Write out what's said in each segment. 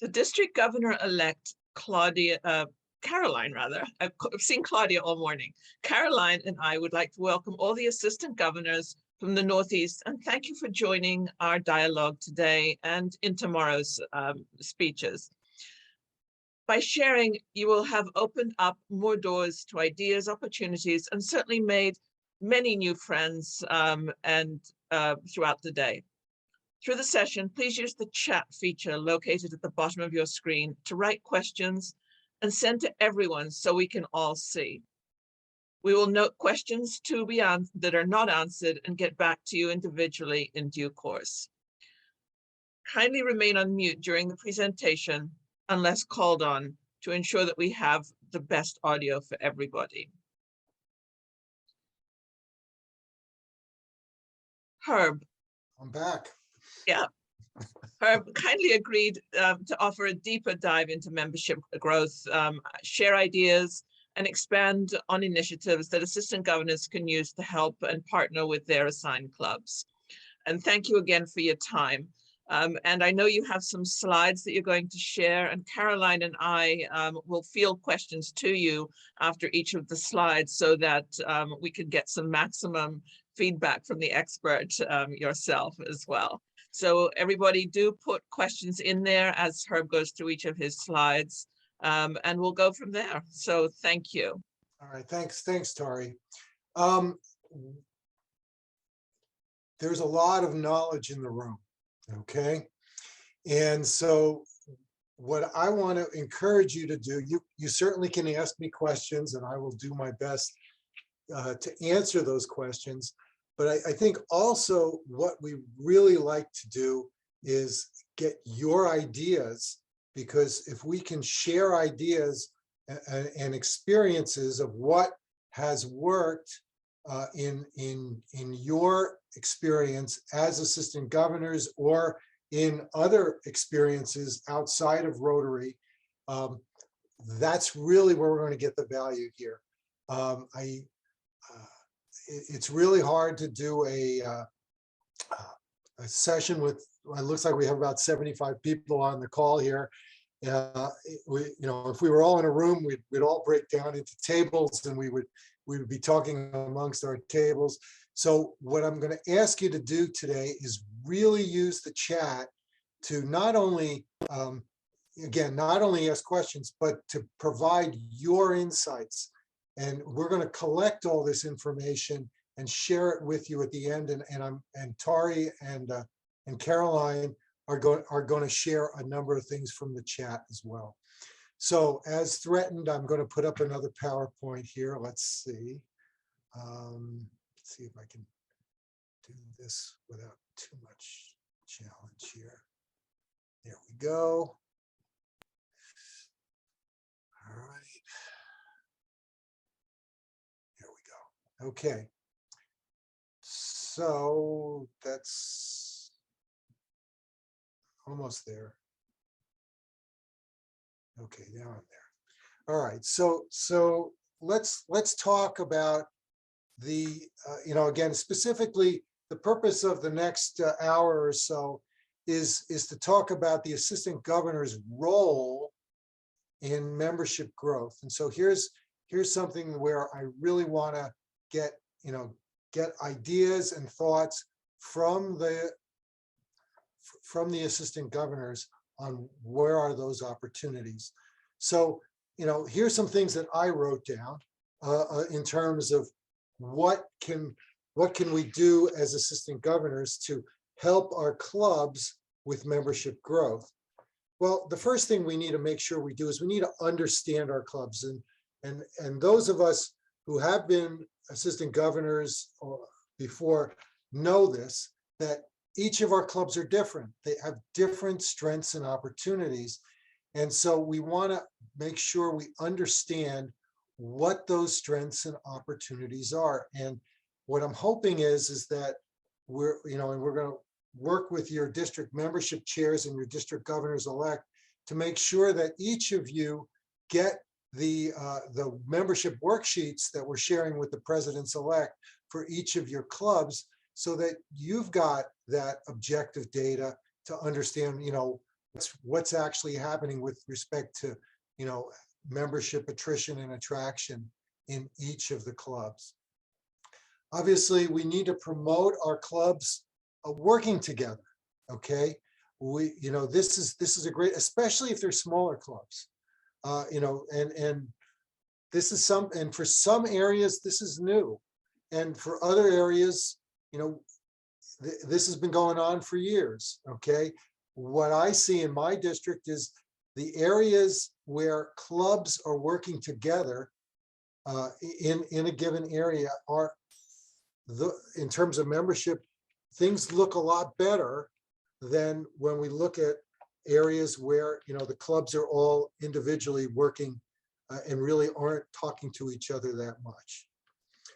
The district governor-elect Caroline, rather, I've seen Claudia all morning. Caroline and I would like to welcome all the assistant governors from the Northeast and thank you for joining our dialogue today and in tomorrow's speeches. By sharing, you will have opened up more doors to ideas, opportunities, and certainly made many new friends throughout the day. Through the session, please use the chat feature located at the bottom of your screen to write questions and send to everyone so we can all see. We will note questions that are not answered and get back to you individually in due course. Kindly remain on mute during the presentation unless called on to ensure that we have the best audio for everybody. Herb. I'm back. Yeah. Herb kindly agreed to offer a deeper dive into membership growth, share ideas, and expand on initiatives that assistant governors can use to help and partner with their assigned clubs. And thank you again for your time. And I know you have some slides that you're going to share, and Caroline and I will field questions to you after each of the slides so that we can get some maximum feedback from the expert yourself as well. So everybody do put questions in there as Herb goes through each of his slides, and we'll go from there. So thank you. All right, thanks, Tari. There's a lot of knowledge in the room, okay? And so what I want to encourage you to do, you certainly can ask me questions and I will do my best to answer those questions. But I think also what we really like to do is get your ideas, because if we can share ideas and experiences of what has worked in your experience as assistant governors or in other experiences outside of Rotary, that's really where we're going to get the value here. It's really hard to do a session with, it looks like we have about 75 people on the call here. If we were all in a room, we'd all break down into tables and we would be talking amongst our tables. So what I'm going to ask you to do today is really use the chat to not only, not only ask questions, but to provide your insights. And we're going to collect all this information and share it with you at the end. And Tari and Caroline are going to share a number of things from the chat as well. So as threatened, I'm going to put up another PowerPoint here. Let's see. Let's see if I can do this without too much challenge here. There we go. All right. Here we go. Okay. So that's almost there. Okay, now I'm there. All right. So let's talk about the again, specifically the purpose of the next hour or so is to talk about the assistant governor's role in membership growth. And so here's something where I really want to get ideas and thoughts from the assistant governors on where are those opportunities. So, here's some things that I wrote down in terms of what can we do as assistant governors to help our clubs with membership growth. Well, the first thing we need to make sure we do is we need to understand our clubs, and those of us who have been assistant governors before know this, that each of our clubs are different. They have different strengths and opportunities. And so we want to make sure we understand what those strengths and opportunities are. And what I'm hoping is that we're going to work with your district membership chairs and your district governors elect to make sure that each of you get the membership worksheets that we're sharing with the presidents elect for each of your clubs, so that you've got that objective data to understand, what's actually happening with respect to, membership attrition and attraction in each of the clubs. Obviously, we need to promote our clubs working together. Okay, this is a great, especially if they're smaller clubs. And this is and for some areas this is new, and for other areas, this has been going on for years. Okay, what I see in my district is the areas where clubs are working together in a given area are in terms of membership, things look a lot better than when we look at areas where the clubs are all individually working and really aren't talking to each other that much.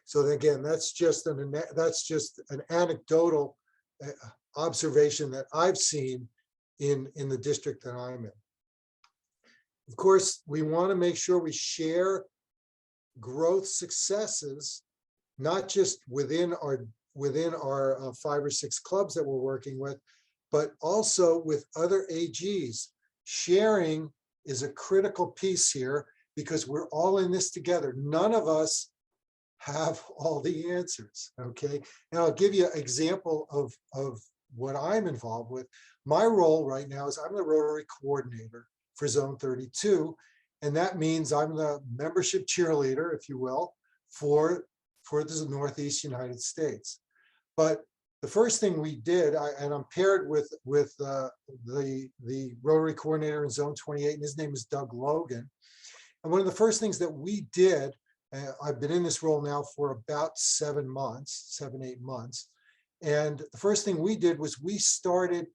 So again, that's just an anecdotal observation that I've seen in the district that I'm in. Of course, we want to make sure we share growth successes, not just within our 5 or 6 clubs that we're working with, but also with other AGs. Sharing is a critical piece here because we're all in this together. None of us have all the answers, okay? And I'll give you an example of what I'm involved with. My role right now is I'm the Rotary coordinator for Zone 32, and that means I'm the membership cheerleader, if you will, for the Northeast United States. But the first thing we did, and I'm paired with the Rotary coordinator in Zone 28, and his name is Doug Logan. And one of the first things that we did, I've been in this role now for about 7 months, 7-8 months. And the first thing we did was we started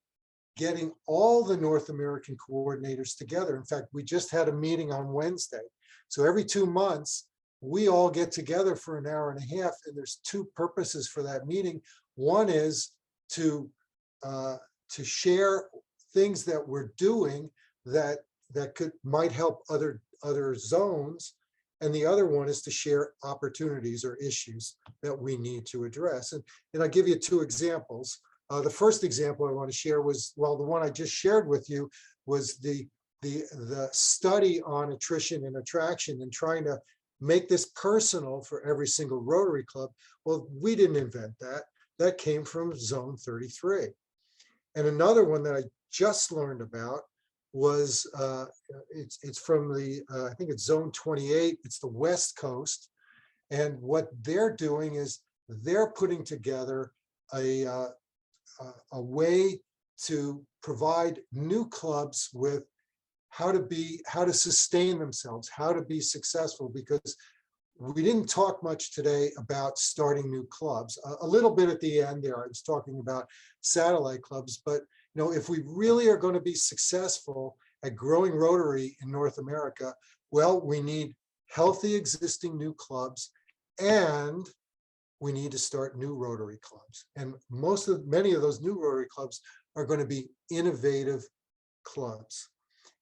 getting all the North American coordinators together. In fact, we just had a meeting on Wednesday. So every 2 months, we all get together for an hour and a half, and there's 2 purposes for that meeting. One is to share things that we're doing that might help other zones, and the other one is to share opportunities or issues that we need to address. And I'll give you 2 examples. The first example I want to share was, well, the one I just shared with you was the study on attrition and attraction and trying to make this personal for every single Rotary club. Well, we didn't invent that. That came from Zone 33. And another one that I just learned about was, it's from the, I think it's Zone 28, it's the West Coast. And what they're doing is they're putting together a way to provide new clubs with how to sustain themselves, how to be successful, because we didn't talk much today about starting new clubs. A little bit at the end there, I was talking about satellite clubs, but if we really are going to be successful at growing Rotary in North America, well, we need healthy existing new clubs, and we need to start new Rotary clubs. And many of those new Rotary clubs are going to be innovative clubs.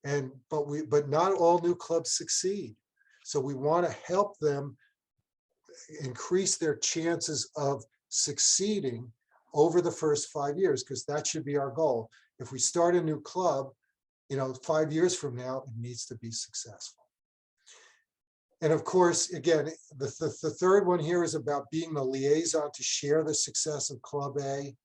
But not all new clubs succeed. So we want to help them increase their chances of succeeding over the first 5 years, because that should be our goal. If we start a new club, 5 years from now, it needs to be successful. And of course, again, the third one here is about being the liaison to share the success of Club A,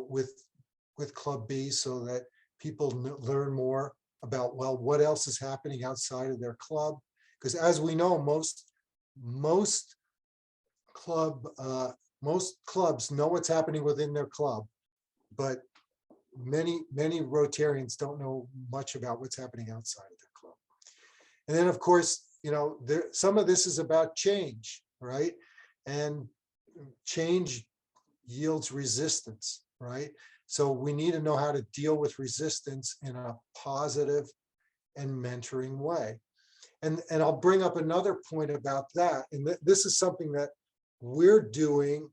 with Club B, so that people learn more about, well, what else is happening outside of their club. Because as we know, most clubs know what's happening within their club, but many Rotarians don't know much about what's happening outside of their club. And then, of course, some of this is about change, right? And change yields resistance, right? So we need to know how to deal with resistance in a positive and mentoring way. And I'll bring up another point about that. And this is something that we're doing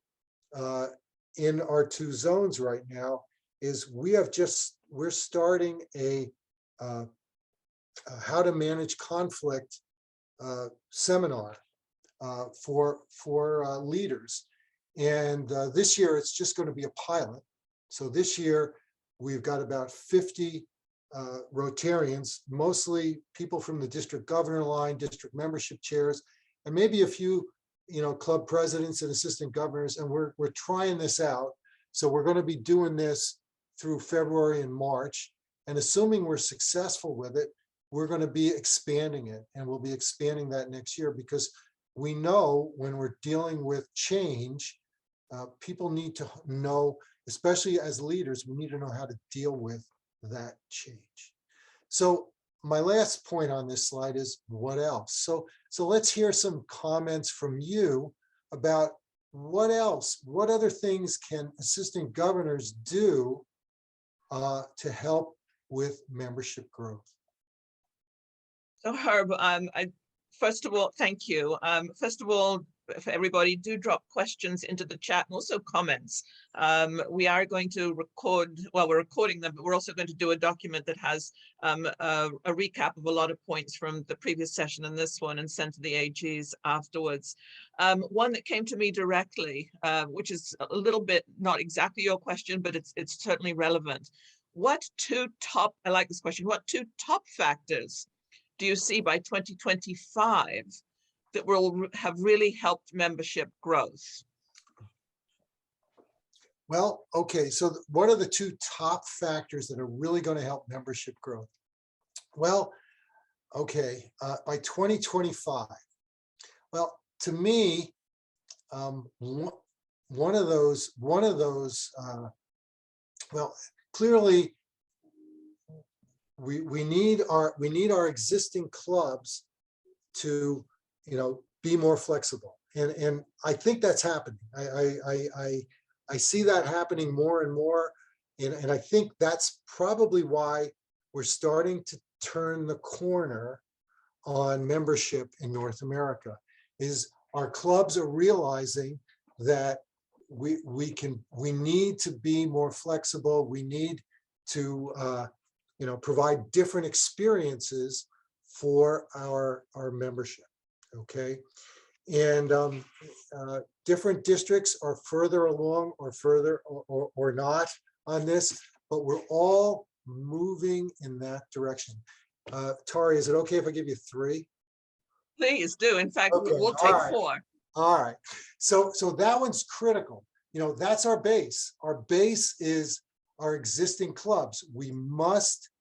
in our 2 zones right now, is we're starting a how to manage conflict seminar for leaders. And this year it's just going to be a pilot. So this year we've got about 50 Rotarians, mostly people from the district governor line, district membership chairs, and maybe a few, club presidents and assistant governors. And we're trying this out. So we're going to be doing this through February and March. And assuming we're successful with it, we're going to be expanding it. And we'll be expanding that next year, because we know when we're dealing with change, people need to know, especially as leaders, we need to know how to deal with that change. So my last point on this slide is what else? So let's hear some comments from you about what else, what other things can assistant governors do to help with membership growth? So Herb, first of all, thank you. First of all, for everybody, do drop questions into the chat and also comments. We are going to record, well, we're recording them, but we're also going to do a document that has a recap of a lot of points from the previous session and this one, and send to the AGs afterwards. One that came to me directly, which is a little bit not exactly your question, but it's certainly relevant. What two top, I like this question, what two top factors do you see by 2025 that will have really helped membership growth? Well, okay, so what are the two top factors that are really going to help membership growth? Well, okay, by 2025. Well, to me, one of those, well, clearly, we need our existing clubs to be more flexible, and I think that's happening. I see that happening more and more, and I think that's probably why we're starting to turn the corner on membership in North America. Is our clubs are realizing that we need to be more flexible. We need to provide different experiences for our membership. Okay, and different districts are further along or not on this, but we're all moving in that direction. Tari, is it okay if I give you 3? Please do. In fact, Okay, we'll take right. 4. All right. So that one's critical. That's our base. Our base is our existing clubs. We must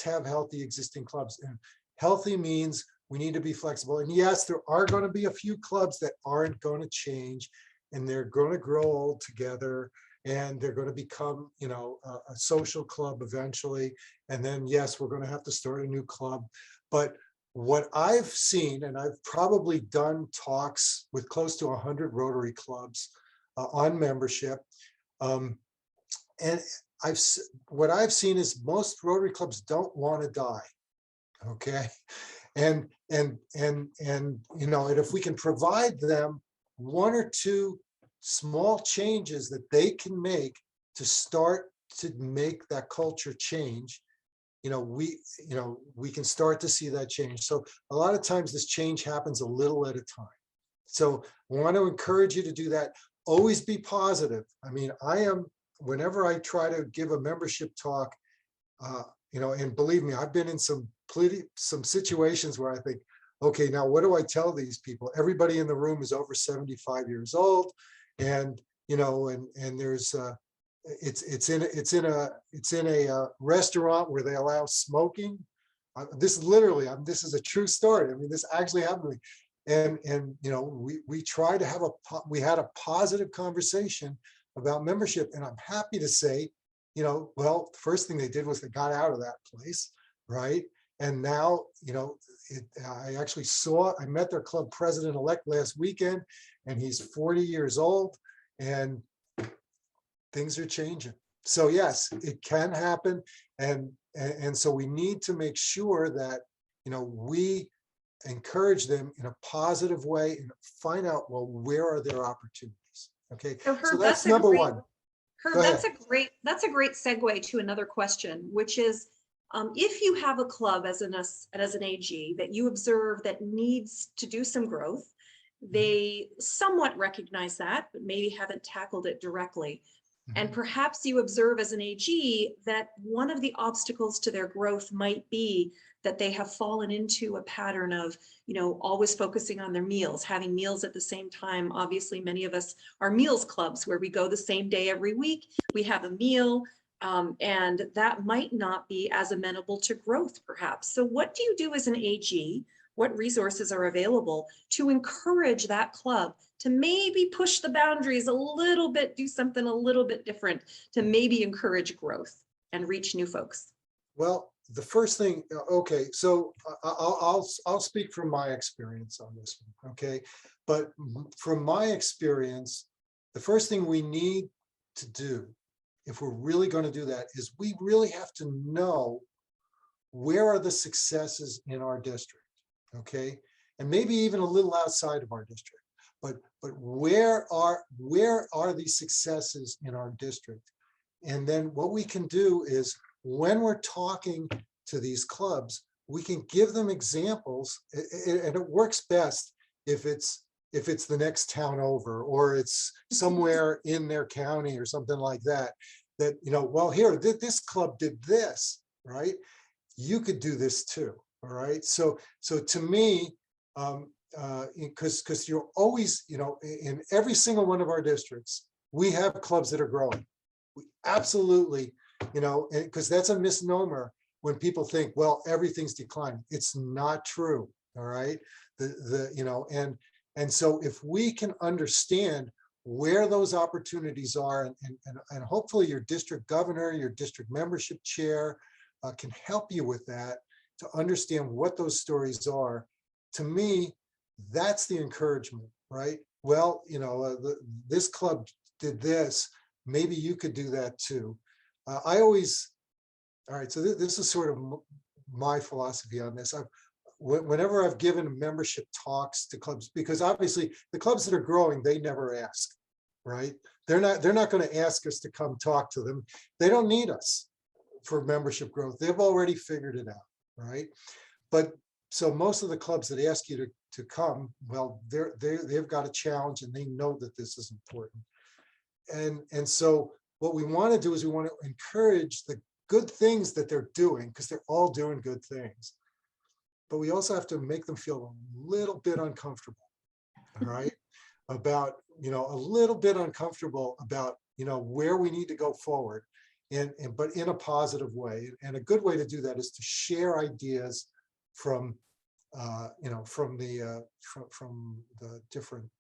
have healthy existing clubs, and healthy means we need to be flexible. And yes, there are going to be a few clubs that aren't going to change, and they're going to grow old together, and they're going to become, a social club eventually. And then, yes, we're going to have to start a new club. But what I've seen, and I've probably done talks with close to 100 Rotary clubs on membership, and what I've seen is most Rotary clubs don't want to die. Okay, and if we can provide them 1 or 2 small changes that they can make to start to make that culture change, we can start to see that change. So a lot of times this change happens a little at a time. So I want to encourage you to do that. Always be positive. I mean, whenever I try to give a membership talk, and believe me, I've been in some situations where I think, okay, now what do I tell these people? Everybody in the room is over 75 years old, and and there's it's in a restaurant where they allow smoking. This is a true story. I mean, this actually happened to me. And we tried to we had a positive conversation about membership, and I'm happy to say, well, the first thing they did was they got out of that place, right? And now, I met their club president-elect last weekend, and he's 40 years old, and things are changing. So yes, it can happen, and so we need to make sure that we encourage them in a positive way and find out, well, where are their opportunities? Okay, so, Herb, so that's number one. Herb, that's a great segue to another question, which is, if you have a club as an AG that you observe that needs to do some growth, they somewhat recognize that, but maybe haven't tackled it directly. And perhaps you observe as an AG that one of the obstacles to their growth might be that they have fallen into a pattern of, always focusing on their meals, having meals at the same time. Obviously, many of us are meals clubs where we go the same day every week. We have a meal, and that might not be as amenable to growth, perhaps. So what do you do as an AG? What resources are available to encourage that club to maybe push the boundaries a little bit, do something a little bit different to maybe encourage growth and reach new folks? Well, the first thing, okay, so I'll speak from my experience on this one, okay? But from my experience, the first thing we need to do, if we're really going to do that, is we really have to know where are the successes in our district, okay? And maybe even a little outside of our district. But where are these successes in our district? And then what we can do is, when we're talking to these clubs, we can give them examples, and it works best if it's the next town over, or it's somewhere in their county or something like that. That, well, here, this club did this, right? You could do this too, all right? So to me, because you're always, in every single one of our districts, we have clubs that are growing. We absolutely, because that's a misnomer when people think, well, everything's declining. It's not true, all right? And so if we can understand where those opportunities are, and hopefully your district governor, your district membership chair can help you with that, to understand what those stories are. To me, that's the encouragement, right? Well, this club did this, maybe you could do that too. All right, so this is sort of my philosophy on this. Whenever I've given membership talks to clubs, because obviously the clubs that are growing, they never ask, right? They're not going to ask us to come talk to them. They don't need us for membership growth. They've already figured it out, right? But so most of the clubs that ask you to come, well, they've got a challenge, and they know that this is important. And so what we want to do is we want to encourage the good things that they're doing, because they're all doing good things. But we also have to make them feel a little bit uncomfortable, all right? About, a little bit uncomfortable about, where we need to go forward, but in a positive way. And a good way to do that is to share ideas from the different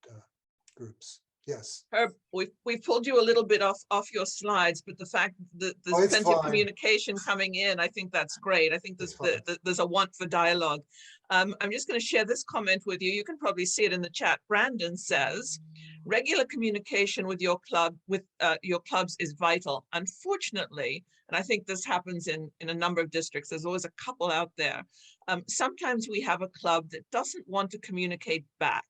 groups. Yes. Herb, we've pulled you a little bit off your slides, but the fact that there's plenty of communication coming in, I think that's great. I think there's a want for dialogue. I'm just going to share this comment with you. You can probably see it in the chat. Brandon says, regular communication with your clubs is vital. Unfortunately, and I think this happens in a number of districts, there's always a couple out there. Sometimes we have a club that doesn't want to communicate back.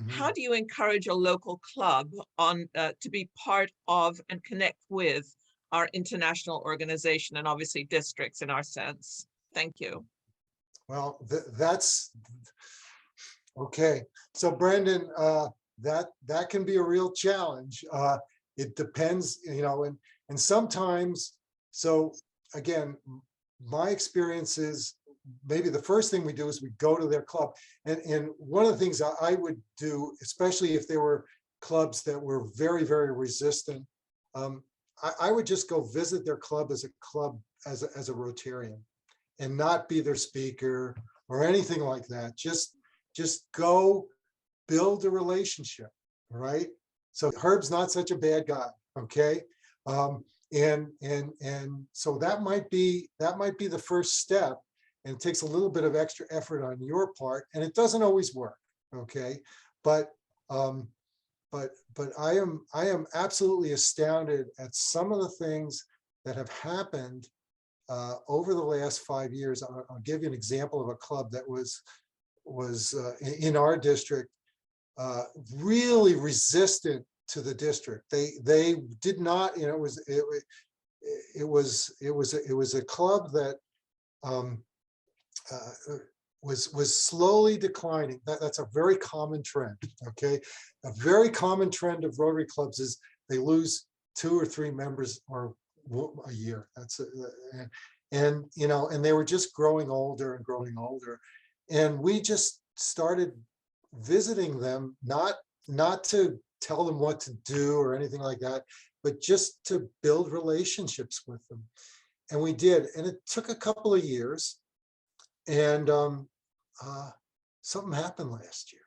How do you encourage a local club to be part of and connect with our international organization, and obviously districts in our sense? Thank you. Well, that's okay. So Brandon, that can be a real challenge. It depends, and sometimes, so again, my experience is, maybe the first thing we do is we go to their club. And one of the things I would do, especially if there were clubs that were very, very resistant, I would just go visit their club as a Rotarian, and not be their speaker or anything like that. Just go build a relationship, right? So Herb's not such a bad guy, okay? And so that might be the first step. And it takes a little bit of extra effort on your part, and it doesn't always work, okay? But I am absolutely astounded at some of the things that have happened over the last 5 years. I'll give you an example of a club that was in our district, really resistant to the district. They did not, it was a club that was slowly declining. That's a very common trend, okay? A very common trend of Rotary clubs is they lose 2 or 3 members or a year. That's and you know, and they were just growing older and growing older, and we just started visiting them, not to tell them what to do or anything like that, but just to build relationships with them. And we did, and it took a couple of years, and something happened last year.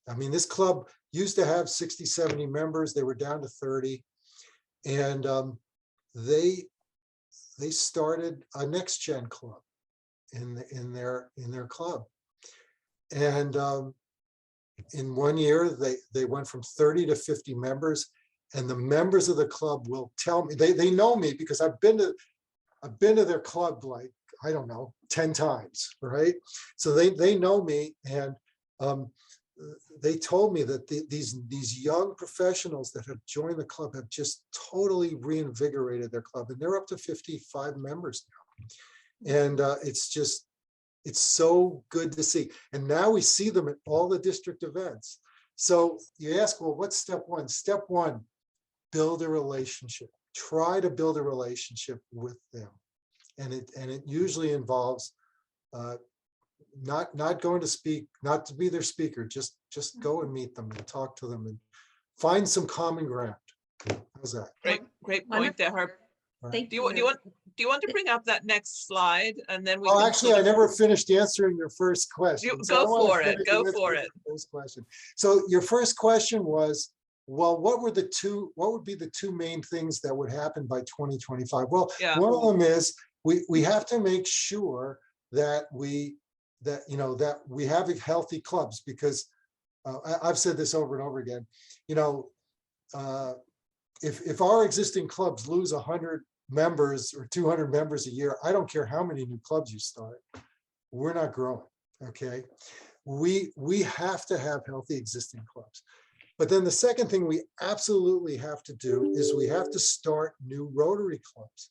I mean, this club used to have 60, 70 members. They were down to 30, and they started a next gen club in their club. And in 1 year, they went from 30 to 50 members, and the members of the club will tell me, they know me because I've been to their club, like, I don't know, 10 times, right? So they know me, and they told me that these young professionals that have joined the club have just totally reinvigorated their club, and they're up to 55 members now. And it's so good to see. And now we see them at all the district events. So you ask, well, what's step one? Step one, build a relationship. Try to build a relationship with them. And it usually involves not going to speak, not to be their speaker, just go and meet them and talk to them and find some common ground. How's that? Great point there, Herb. Thank Do you want to bring up that next slide, and then we Oh, can actually, I never finished answering your first question. go for it. Go for it. First question. So your first question was, well, what would be the two main things that would happen by 2025? Well, Yeah. one of them is we have to make sure that we have healthy clubs, because I've said this over and over again. You know, if our existing clubs lose 100 members or 200 members a year, I don't care how many new clubs you start, we're not growing. Okay, we have to have healthy existing clubs. But then the second thing we absolutely have to do is we have to start new Rotary clubs.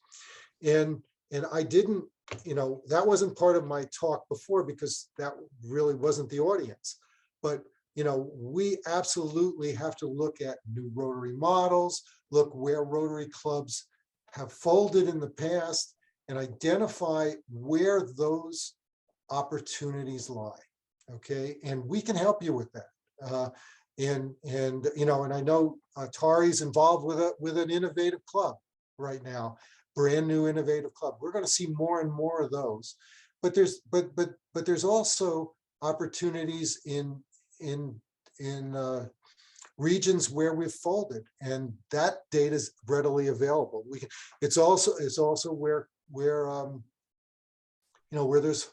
And I didn't, that wasn't part of my talk before, because that really wasn't the audience. But we absolutely have to look at new Rotary models, look where Rotary clubs have folded in the past, and identify where those opportunities lie. Okay, and we can help you with that. And I know Tari's involved with an innovative club right now, brand new innovative club. We're going to see more and more of those. But there's also opportunities in regions where we've folded, and that data is readily available. It's also where there's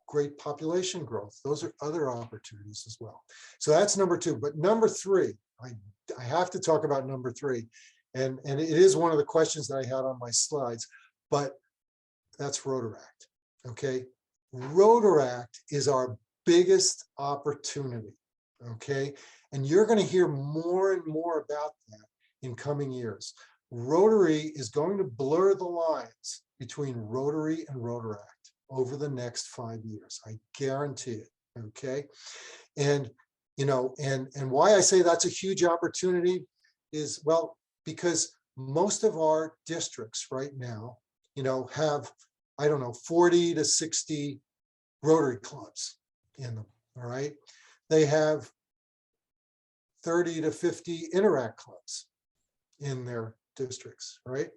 great population growth. Those are other opportunities as well. So that's number two. But number three, I have to talk about number three, and it is one of the questions that I had on my slides, but that's Rotaract. Okay, Rotaract is our biggest opportunity. Okay, and you're going to hear more and more about that in coming years. Rotary is going to blur the lines between Rotary and Rotaract over the next 5 years. I guarantee it. Okay, and why I say that's a huge opportunity is, well, because most of our districts right now, have, I don't know, 40 to 60 Rotary clubs in them. All right, they have 30 to 50 Interact clubs in their districts, right?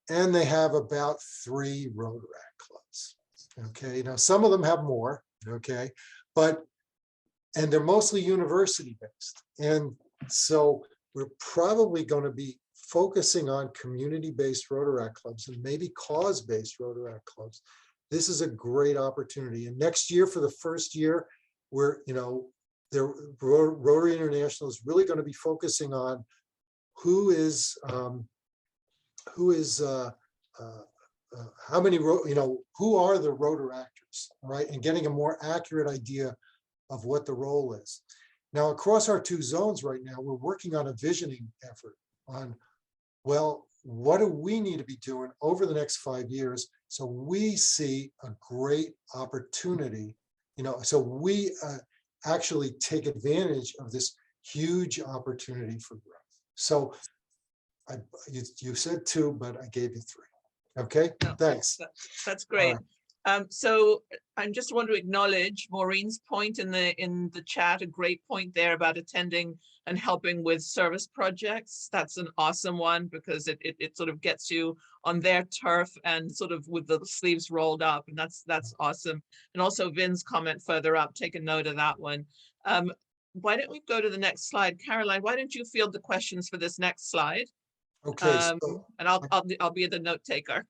And they have about 3 Rotaract clubs. Okay, now some of them have more, okay, and they're mostly university based. And so we're probably going to be focusing on community-based Rotaract clubs and maybe cause-based Rotaract clubs. This is a great opportunity. And next year, for the first year, we're, Rotary International is really going to be focusing on who is how many, who are the Rotaractors, right? And getting a more accurate idea of what the role is. Now, across our 2 zones right now, we're working on a visioning effort on, well, what do we need to be doing over the next 5 years so we see a great opportunity, so we actually take advantage of this huge opportunity for growth. So you said 2, but I gave you 3. Okay, No, thanks. That's All great. right. So I just want to acknowledge Maureen's point in the chat, a great point there about attending and helping with service projects. That's an awesome one because it sort of gets you on their turf and sort of with the sleeves rolled up, and that's awesome. And also Vin's comment further up, take a note of that one. Why don't we go to the next slide? Caroline, why don't you field the questions for this next slide? Okay, so, And I'll be the note taker.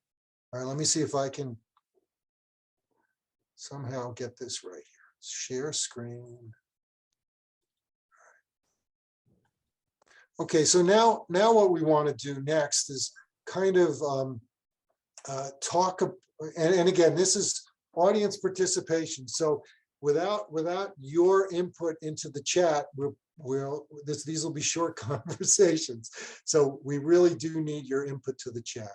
all right, let me see if I can somehow get this right here. Share screen. Okay, so now what we want to do next is kind of talk, and again, this is audience participation. So without your input into the chat, these will be short conversations. So we really do need your input to the chat.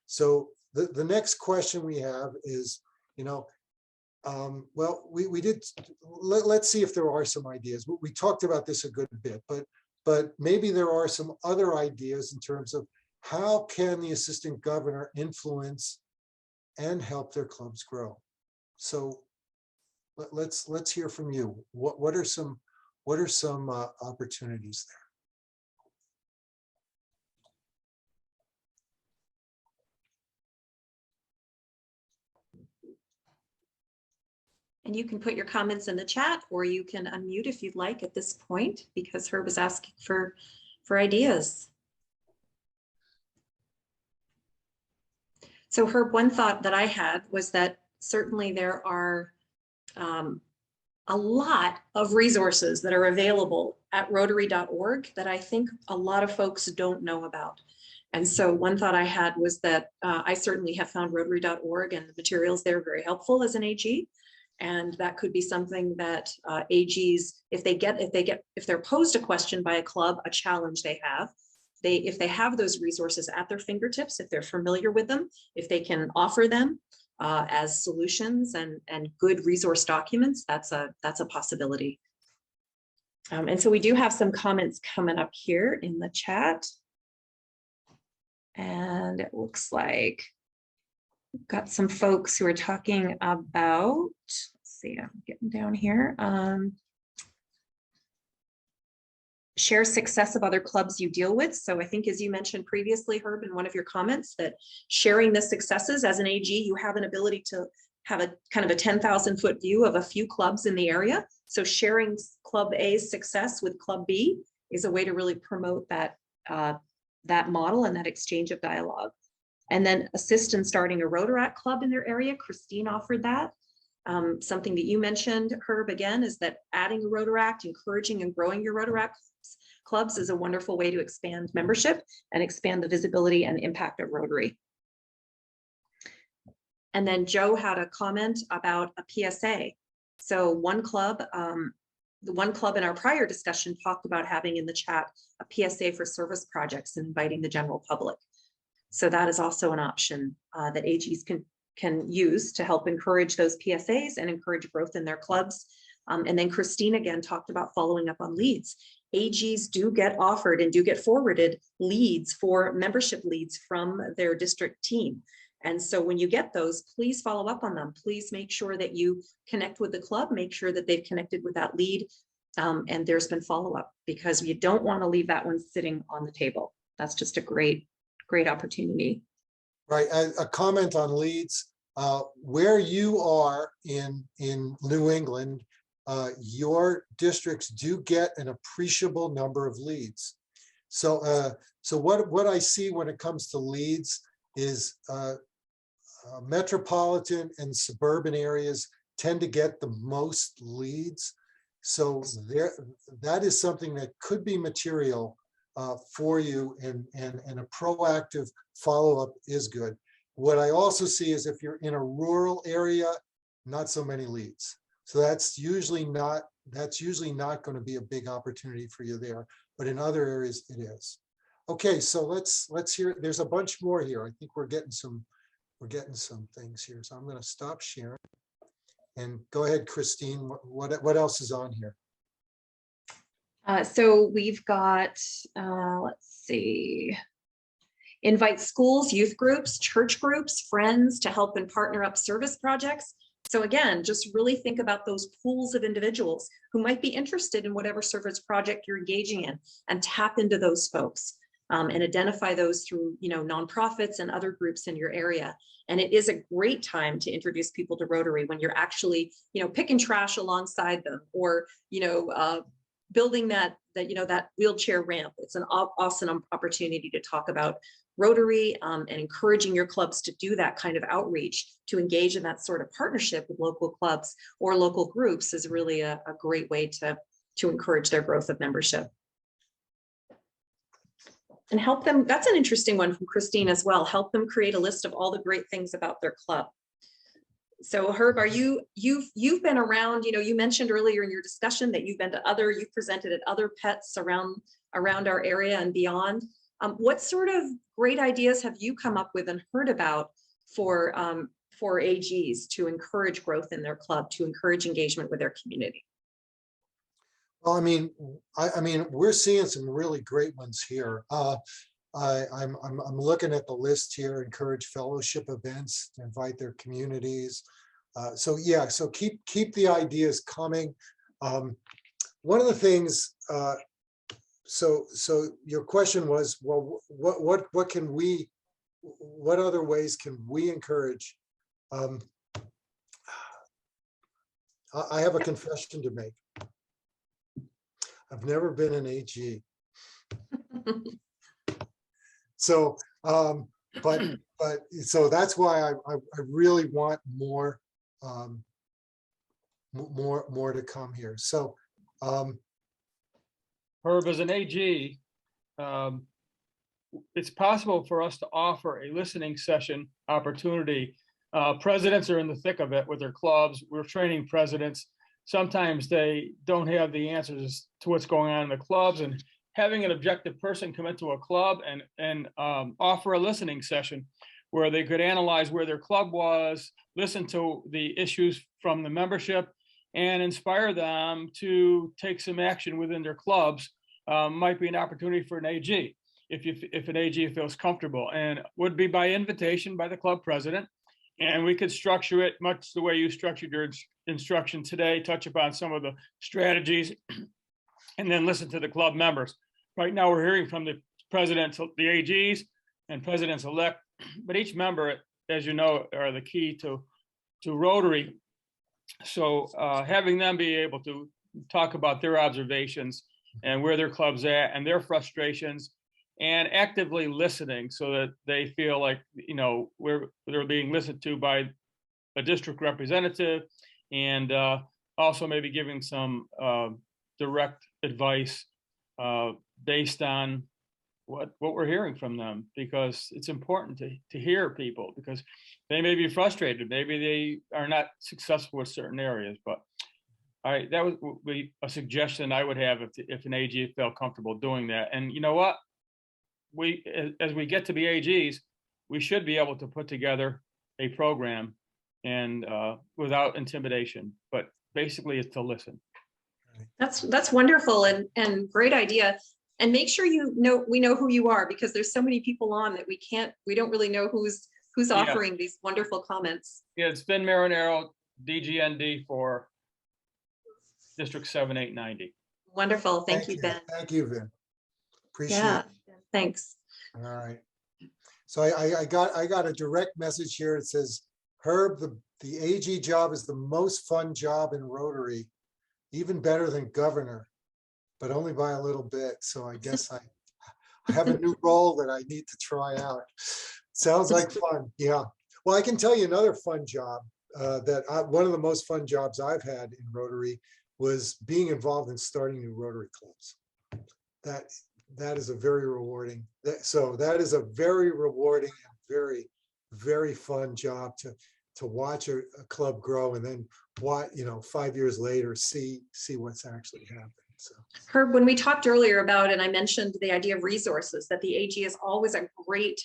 So the next question we have is, well, we did, let's see if there are some ideas. We talked about this a good bit, but maybe there are some other ideas in terms of how can the assistant governor influence and help their clubs grow. So let's hear from you. What are some opportunities there? And you can put your comments in the chat, or you can unmute if you'd like at this point, because Herb was asking for ideas. So Herb, one thought that I had was that certainly there are a lot of resources that are available at Rotary.org that I think a lot of folks don't know about. And so one thought I had was that I certainly have found Rotary.org and the materials there very helpful as an AG. And that could be something that AGs, if they're posed a question by a club, a challenge they have, if they have those resources at their fingertips, if they're familiar with them, if they can offer them as solutions and good resource documents, that's a possibility. And so we do have some comments coming up here in the chat. And it looks like we've got some folks who are talking about, let's see, I'm getting down here. Share success of other clubs you deal with. So I think, as you mentioned previously, Herb, in one of your comments, that sharing the successes as an AG, you have an ability to have a kind of a 10,000-foot view of a few clubs in the area. So sharing Club A's success with Club B is a way to really promote that that model and that exchange of dialogue. And then assist in starting a Rotaract club in their area. Christine offered that. Something that you mentioned, Herb, again, is that adding a Rotaract, encouraging and growing your Rotaract clubs is a wonderful way to expand membership and expand the visibility and impact of Rotary. And then Joe had a comment about a PSA. So one club, the one club in our prior discussion talked about having in the chat a PSA for service projects and inviting the general public. So that is also an option that AGs can use to help encourage those PSAs and encourage growth in their clubs. And then Christine again talked about following up on leads. AGs do get offered and do get forwarded leads for membership leads from their district team. And so when you get those, please follow up on them. Please make sure that you connect with the club, make sure that they've connected with that lead, and there's been follow-up, because you don't want to leave that one sitting on the table. That's just a great opportunity. Right, a comment on leads. Where you are in New England, your districts do get an appreciable number of leads. So what I see when it comes to leads is metropolitan and suburban areas tend to get the most leads. So that is something that could be material for you, and a proactive follow-up is good. What I also see is if you're in a rural area, not so many leads. So that's usually not going to be a big opportunity for you there, but in other areas it is. Okay, so let's hear. There's a bunch more here. I think we're getting some things here. So I'm going to stop sharing and go ahead, Christine. What else is on here? So we've got, let's see, Invite schools, youth groups, church groups, friends to help and partner up service projects. So again, just really think about those pools of individuals who might be interested in whatever service project you're engaging in, and tap into those folks, and identify those through, nonprofits and other groups in your area. And it is a great time to introduce people to Rotary when you're actually, picking trash alongside them, or, building that wheelchair ramp. It's an awesome opportunity to talk about Rotary, and encouraging your clubs to do that kind of outreach, to engage in that sort of partnership with local clubs or local groups is really a great way to encourage their growth of membership. And help them, that's an interesting one from Christine as well, help them create a list of all the great things about their club. So Herb, you've been around, you mentioned earlier in your discussion that you've presented at other pets around our area and beyond. What sort of great ideas have you come up with and heard about for AGs to encourage growth in their club, to encourage engagement with their community? Well, I mean, we're seeing some really great ones here. I'm looking at the list here. Encourage fellowship events, invite their communities. So yeah, so keep the ideas coming. One of the things. So your question was, well, what can we? What other ways can we encourage? I have a confession to make. I've never been an AG. So, but so that's why I really want more to come here. So, Herb, as an AG, it's possible for us to offer a listening session opportunity. Presidents are in the thick of it with their clubs. We're training presidents. Sometimes they don't have the answers to what's going on in the clubs, and having an objective person come into a club and offer a listening session where they could analyze where their club was, listen to the issues from the membership, and inspire them to take some action within their clubs might be an opportunity for an AG if an AG feels comfortable, and would be by invitation by the club president. And we could structure it much the way you structured your instruction today, touch upon some of the strategies, and then listen to the club members. Right now, we're hearing from the presidents, the AGs, and presidents-elect, but each member, as you know, are the key to Rotary. So having them be able to talk about their observations and where their club's at and their frustrations, and actively listening so that they feel like, they're being listened to by a district representative, and also maybe giving some direct advice based on what we're hearing from them, because it's important to hear people, because they may be frustrated, maybe they are not successful with certain areas. But that would be a suggestion I would have if an AG felt comfortable doing that. And you know what, as we get to be AGs, we should be able to put together a program, and without intimidation, but basically it's to listen. That's wonderful and great idea. And make sure we know who you are, because there's so many people on that we don't really know who's offering these wonderful comments. Yeah, it's Vin Marinero, DGND for District 7890. Wonderful. Thank you, Ben. Thank you, Vin. Appreciate it. Thanks. All right. So I got a direct message here. It says, Herb, the AG job is the most fun job in Rotary, even better than governor, but only by a little bit. So I guess I have a new role that I need to try out. Sounds like fun. Yeah. Well, I can tell you another fun job one of the most fun jobs I've had in Rotary was being involved in starting new Rotary clubs. That is a very rewarding. So that is a very rewarding and very, very fun job to watch a club grow, and then 5 years later see what's actually happening. So Herb, when we talked earlier about, and I mentioned the idea of resources, that the AG is always a great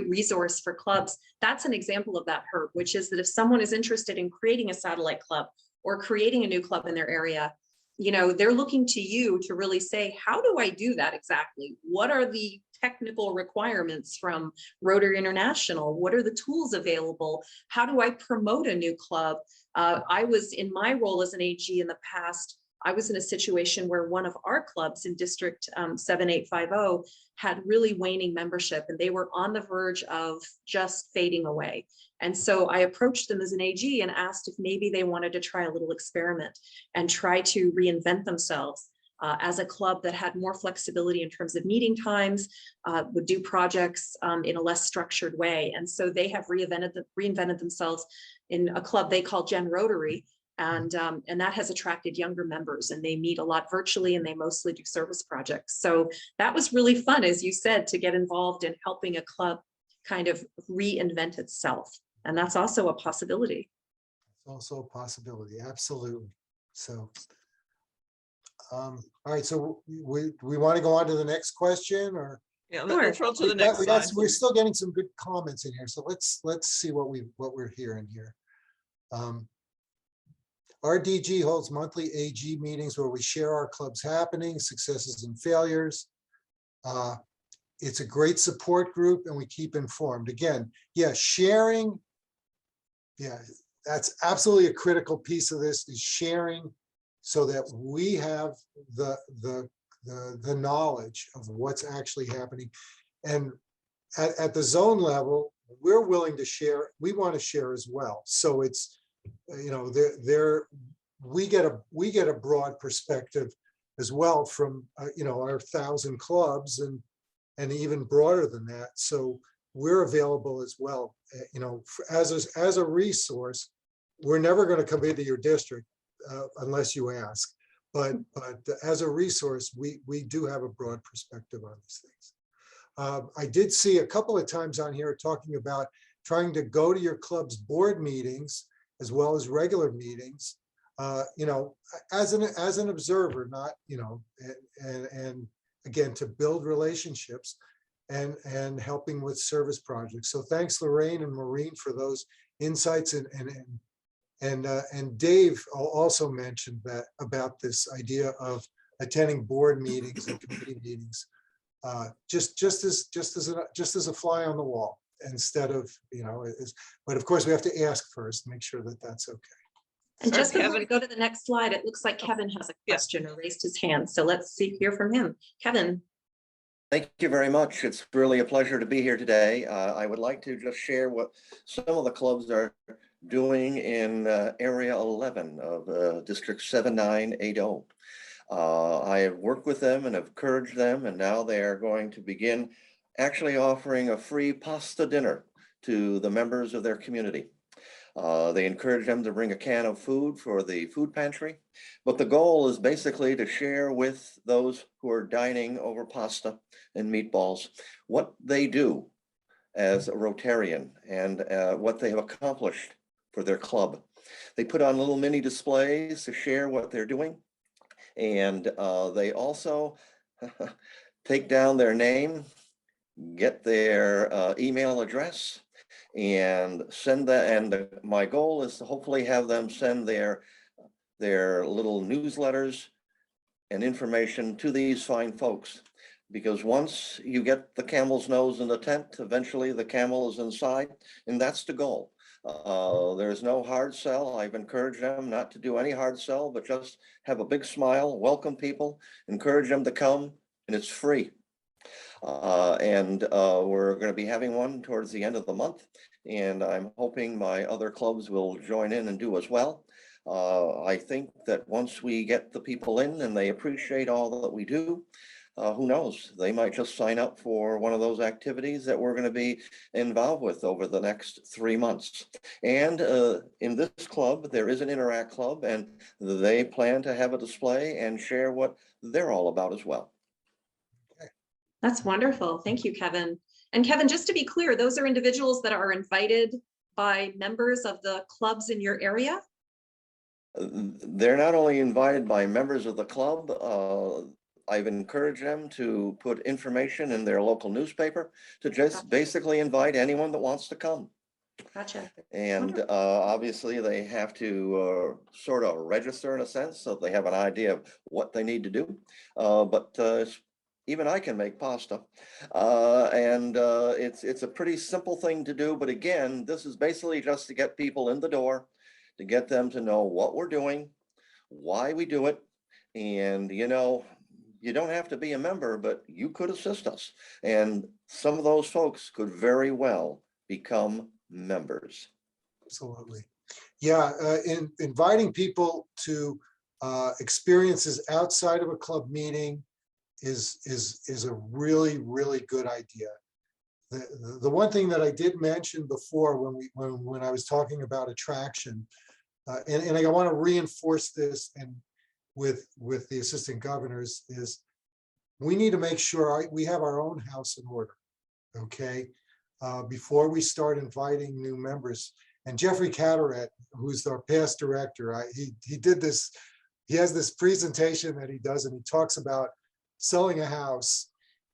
resource for clubs. That's an example of that, Herb, which is that if someone is interested in creating a satellite club or creating a new club in their area, they're looking to you to really say, how do I do that exactly? What are the technical requirements from Rotary International? What are the tools available? How do I promote a new club? I was in my role as an AG in the past, I was in a situation where one of our clubs in District 7850 had really waning membership, and they were on the verge of just fading away. And so I approached them as an AG and asked if maybe they wanted to try a little experiment and try to reinvent themselves as a club that had more flexibility in terms of meeting times, would do projects in a less structured way. And so they have reinvented themselves in a club they call Gen Rotary. And that has attracted younger members, and they meet a lot virtually, and they mostly do service projects. So that was really fun, as you said, to get involved in helping a club kind of reinvent itself. And that's also a possibility. It's also a possibility, absolutely. So, all right, so we want to go on to the next question, or? Yeah, Sure. let's roll to the next slide. We're still getting some good comments in here, so let's see what we're hearing here. RDG holds monthly AG meetings where we share our club's happenings, successes, and failures. It's a great support group, and we keep informed. Again, yeah, sharing. Yeah, that's absolutely a critical piece of this, is sharing, so that we have the knowledge of what's actually happening. And at the zone level, we're willing to share. We want to share as well. So it's, you know, we get a broad perspective as well from you know, our 1,000 clubs, and even broader than that. So we're available as well, you know, as a resource. We're never going to come into your district unless you ask, but as a resource, we do have a broad perspective on these things. I did see a couple of times on here talking about trying to go to your club's board meetings as well as regular meetings, you know, as an observer, not, you know, and again, to build relationships and helping with service projects. So thanks, Lorraine and Maureen, for those insights, and Dave also mentioned that about this idea of attending board meetings and committee meetings, just as a fly on the wall, instead of, you know, but of course we have to ask first, make sure that that's okay. And Sorry, just before Kevin. we go to the next slide, it looks like Kevin has a question or raised his hand. So let's hear from him. Kevin. Thank you very much. It's really a pleasure to be here today. I would like to just share what some of the clubs are doing in Area 11 of District 7980. I have worked with them and have encouraged them, and now they are going to begin actually offering a free pasta dinner to the members of their community. They encourage them to bring a can of food for the food pantry, but the goal is basically to share with those who are dining over pasta and meatballs what they do as a Rotarian and what they have accomplished for their club. They put on little mini displays to share what they're doing, and they also take down their name, get their email address, and send that. And my goal is to hopefully have them send their little newsletters and information to these fine folks, because once you get the camel's nose in the tent, eventually the camel is inside, and that's the goal. There's no hard sell. I've encouraged them not to do any hard sell, but just have a big smile, welcome people, encourage them to come, and it's free. We're going to be having one towards the end of the month, and I'm hoping my other clubs will join in and do as well. I think that once we get the people in and they appreciate all that we do, who knows, they might just sign up for one of those activities that we're going to be involved with over the next 3 months. And in this club, there is an Interact Club, and they plan to have a display and share what they're all about as well. That's wonderful. Thank you, Kevin. And Kevin, just to be clear, those are individuals that are invited by members of the clubs in your area? They're not only invited by members of the club, I've encouraged them to put information in their local newspaper to just basically invite anyone that wants to come. Gotcha. And obviously they have to sort of register in a sense, so they have an idea of what they need to do. But it's even I can make pasta. It's a pretty simple thing to do. But again, this is basically just to get people in the door, to get them to know what we're doing, why we do it. And, you know, you don't have to be a member, but you could assist us. And some of those folks could very well become members. Absolutely. Yeah, in inviting people to experiences outside of a club meeting is a really, really good idea. The one thing that I did mention before when I was talking about attraction, and I want to reinforce this and with the assistant governors, is we need to make sure we have our own house in order, okay? Before we start inviting new members. And Jeffrey Cataract, who's our past director, he did this, he has this presentation that he does, and he talks about selling a house.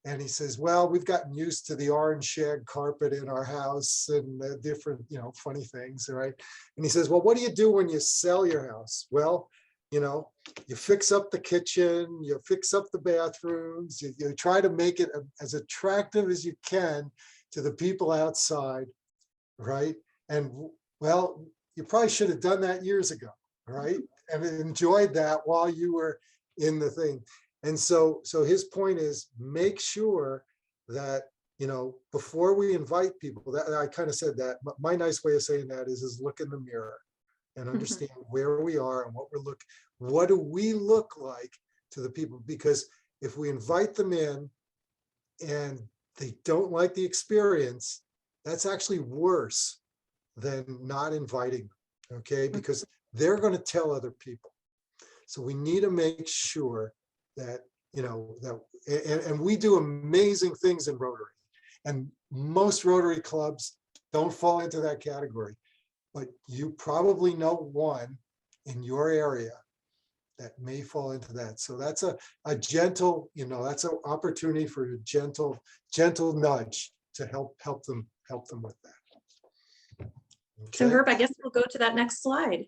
And he says, well, we've gotten used to the orange shag carpet in our house and different, you know, funny things, right? And he says, well, what do you do when you sell your house? Well, you know, you fix up the kitchen, you fix up the bathrooms, you try to make it as attractive as you can to the people outside, right? And well, you probably should have done that years ago, right? And enjoyed that while you were in the thing. And so his point is, make sure that, you know, before we invite people, that I kind of said that, my nice way of saying that is look in the mirror and understand where we are and what do we look like to the people? Because if we invite them in and they don't like the experience, that's actually worse than not inviting them, okay? Because they're going to tell other people. So we need to make sure that, you know, and we do amazing things in Rotary, and most Rotary clubs don't fall into that category, but you probably know one in your area that may fall into that. So that's a gentle, you know, that's an opportunity for a gentle nudge to help them with that. Okay. So Herb, I guess we'll go to that next slide.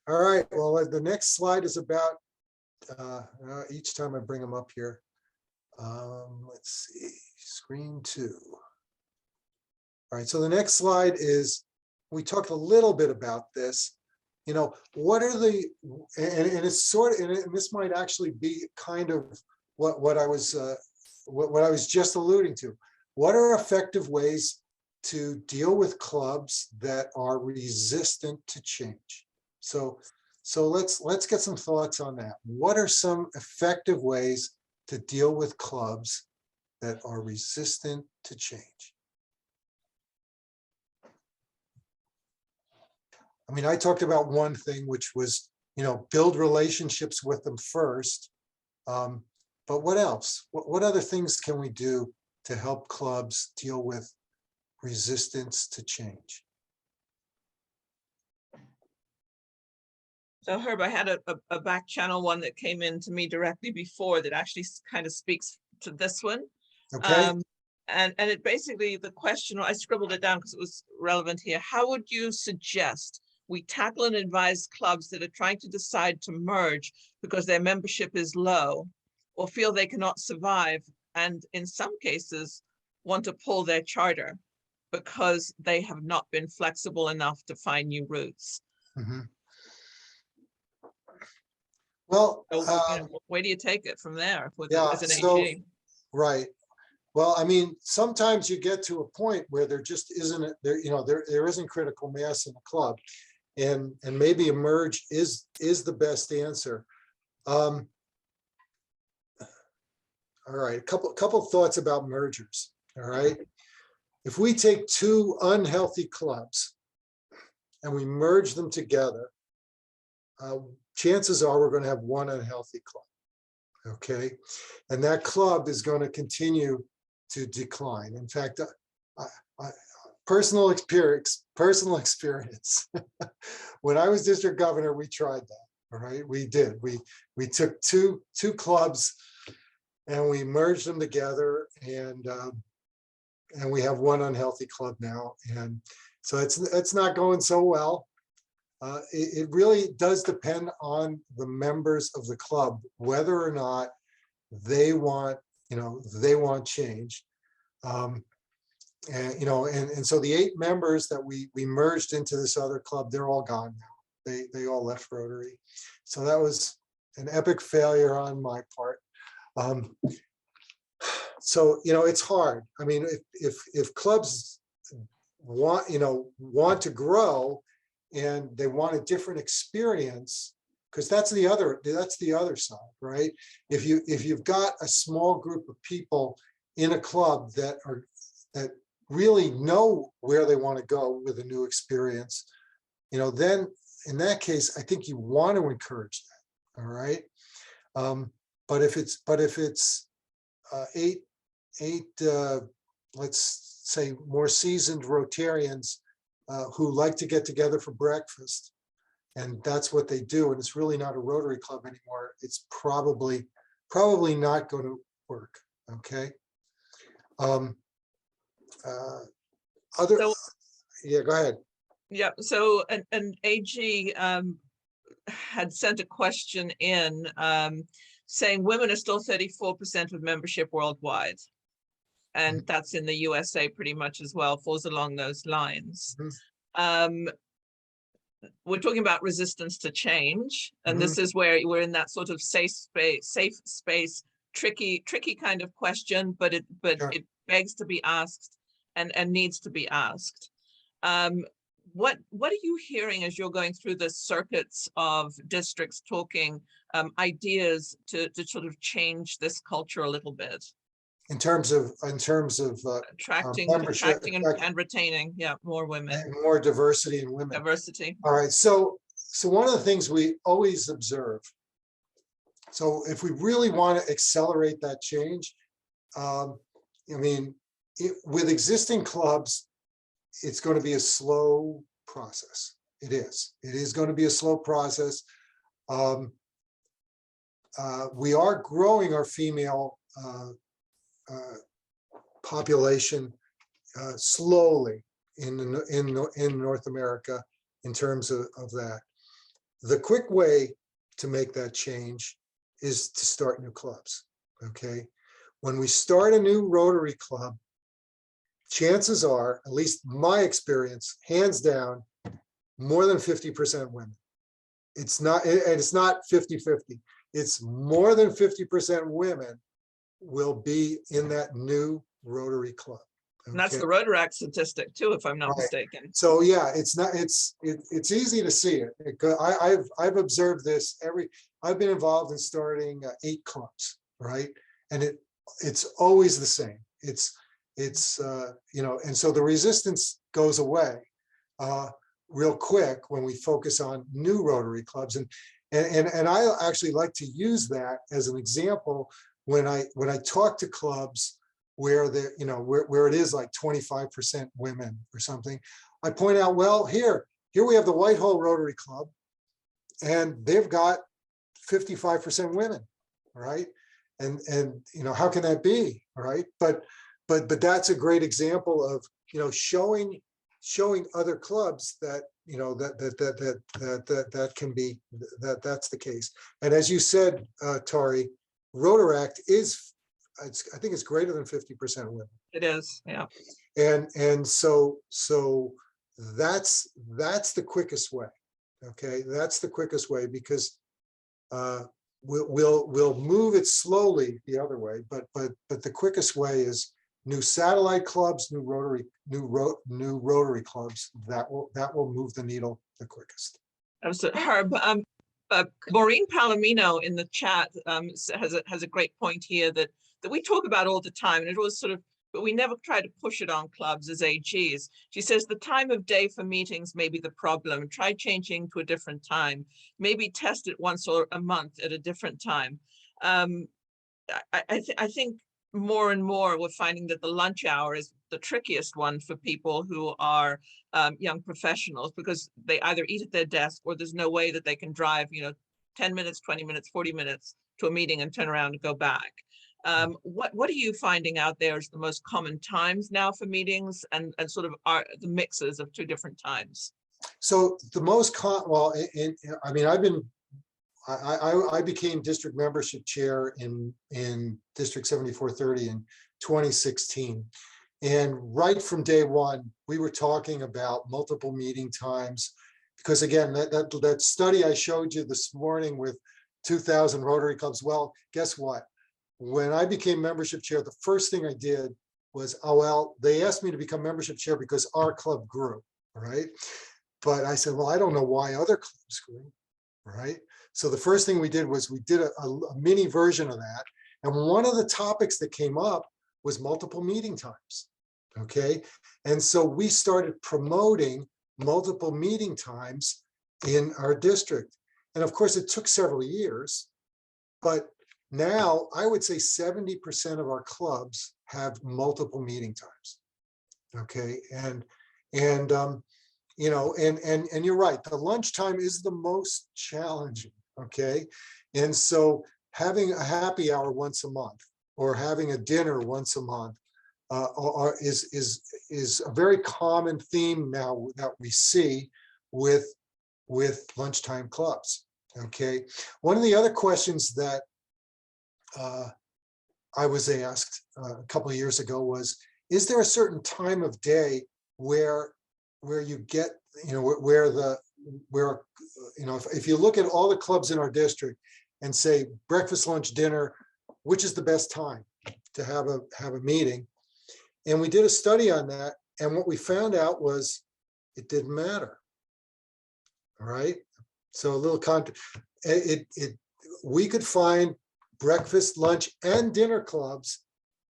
All right, well, the next slide is about, each time I bring them up here. Let's see, screen 2. All right, so the next slide is, we talked a little bit about this. You know, what are the, and it's sort of, and this might actually be kind of what I was just alluding to. What are effective ways to deal with clubs that are resistant to change? So let's get some thoughts on that. What are some effective ways to deal with clubs that are resistant to change? I mean, I talked about one thing, which was, you know, build relationships with them first. But what else? What other things can we do to help clubs deal with resistance to change? So Herb, I had a back channel one that came in to me directly before that actually kind of speaks to this one. Okay. And it basically, the question, I scribbled it down because it was relevant here. How would you suggest we tackle and advise clubs that are trying to decide to merge because their membership is low or feel they cannot survive, and in some cases want to pull their charter because they have not been flexible enough to find new routes? Mm-hmm. Well, So, you know, where do you take it from there as an AG? Right. Well, I mean, sometimes you get to a point where there just isn't there isn't critical mass in the club, and maybe a merge is the best answer. All right, a couple thoughts about mergers. All right, if we take two unhealthy clubs and we merge them together, chances are we're going to have one unhealthy club. Okay, and that club is going to continue to decline. In fact, personal experience. When I was district governor, we tried that. All right, we did. We took two clubs and we merged them together, and we have one unhealthy club now, and so it's not going so well. It really does depend on the members of the club whether or not they want they want change. And so the 8 members that we merged into this other club, they're all gone now. They all left Rotary. So that was an epic failure on my part. So, it's hard. I mean, if clubs want to grow and they want a different experience, because that's the other side, right? If you've got a small group of people in a club that really know where they want to go with a new experience, then in that case, I think you want to encourage that. All right. But if it's 8, let's say more seasoned Rotarians who like to get together for breakfast, and that's what they do, and it's really not a Rotary club anymore, it's probably not going to work. Okay. Yeah, go ahead. Yeah, so an AG had sent a question in saying women are still 34% of membership worldwide. And that's in the USA pretty much as well, falls along those lines. We're talking about resistance to change. And this is where we're in that sort of safe space, tricky kind of question, but it begs to be asked and needs to be asked. What are you hearing as you're going through the circuits of districts talking ideas to sort of change this culture a little bit? In terms of attracting and retaining, more women, and more diversity in women. Diversity. All right. So one of the things we always observe. So if we really want to accelerate that change, with existing clubs, it's going to be a slow process. It is going to be a slow process. We are growing our female population slowly in North America in terms of that. The quick way to make that change is to start new clubs. Okay, when we start a new Rotary club, chances are, at least my experience, hands down, more than 50% women. It's not 50-50. It's more than 50% women will be in that new Rotary club. Okay? And that's the Rotaract statistic too, if I'm not mistaken. So yeah, it's easy to see it. I've observed this I've been involved in starting 8 clubs, right? And it's always the same. And so the resistance goes away real quick when we focus on new Rotary clubs. And I actually like to use that as an example when I talk to clubs where where it is like 25% women or something. I point out, well, here we have the Whitehall Rotary Club, and they've got 55% women, right? And how can that be, right? But that's a great example of showing other clubs that that can be that's the case. And as you said, Tari, Rotaract I think it's greater than 50% women. It is, yeah. And so that's the quickest way. Okay, that's the quickest way, because we'll move it slowly the other way, but the quickest way is new satellite clubs, new Rotary clubs. That will move the needle the quickest. Absolutely. Herb, Maureen Palomino in the chat has a great point here that we talk about all the time, and it was sort of, but we never try to push it on clubs as AGs. She says the time of day for meetings may be the problem. Try changing to a different time. Maybe test it once or a month at a different time. I think more and more we're finding that the lunch hour is the trickiest one for people who are young professionals, because they either eat at their desk or there's no way that they can drive 10 minutes, 20 minutes, 40 minutes to a meeting and turn around and go back. What are you finding out there as the most common times now for meetings, and sort of the mixes of 2 different times? So the most I've been I became district membership chair in District 7430 in 2016. And right from day one, we were talking about multiple meeting times, because again, that study I showed you this morning with 2,000 Rotary clubs, well, guess what? When I became membership chair, the first thing I did was, oh, well, they asked me to become membership chair because our club grew, right? But I said, well, I don't know why other clubs grew, right? So the first thing we did was we did a mini version of that. And one of the topics that came up was multiple meeting times, okay? And so we started promoting multiple meeting times in our district. And of course, it took several years, but now I would say 70% of our clubs have multiple meeting times, okay? And you know, and you're right, the lunchtime is the most challenging, okay? And so having a happy hour once a month or having a dinner once a month is a very common theme now that we see with lunchtime clubs, okay? One of the other questions that I was asked a couple of years ago was, is there a certain time of day where you get, you know, where you know, if you look at all the clubs in our district and say breakfast, lunch, dinner, which is the best time to have a meeting? And we did a study on that, and what we found out was it didn't matter. All right, so a little context. We could find breakfast, lunch, and dinner clubs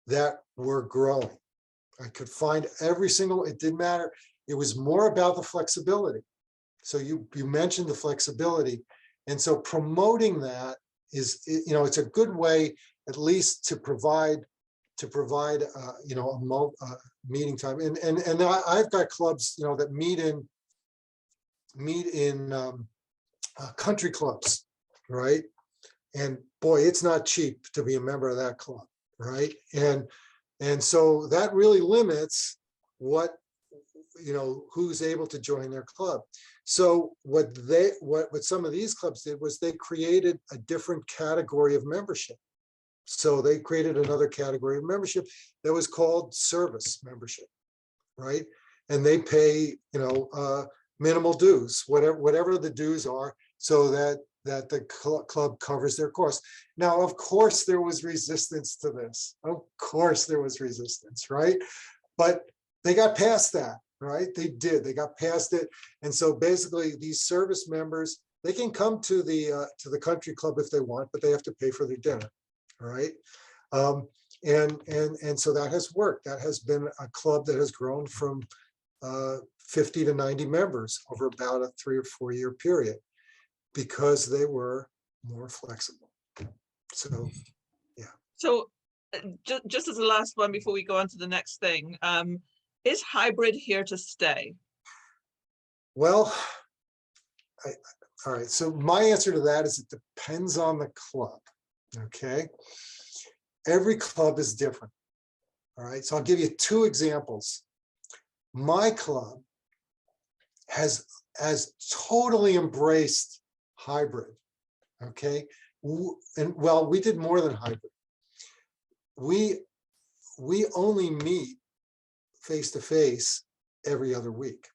that were growing. I could find every single, it didn't matter. It was more about the flexibility. So you mentioned the flexibility. And so promoting that is, you know, it's a good way at least to provide you know, a meeting time. And I've got clubs, you know, that meet in country clubs, right? And boy, it's not cheap to be a member of that club, right? And so that really limits what, you know, who's able to join their club. So what some of these clubs did was they created a different category of membership. So they created another category of membership that was called service membership, right? And they pay, you know, minimal dues, whatever the dues are, so that the club covers their costs. Now, of course, there was resistance to this. Of course, there was resistance, right? But they got past that, right? They did. They got past it. And so basically, these service members, they can come to the country club if they want, but they have to pay for their dinner, all right? And so that has worked. That has been a club that has grown from 50 to 90 members over about a 3 or 4 year period, because they were more flexible. So, yeah. So just as the last one before we go on to the next thing, is hybrid here to stay? Well, all right. So my answer to that is it depends on the club, okay? Every club is different, all right? So I'll give you 2 examples. My club has totally embraced hybrid, okay? And well, we did more than hybrid. We only meet face-to-face every other week.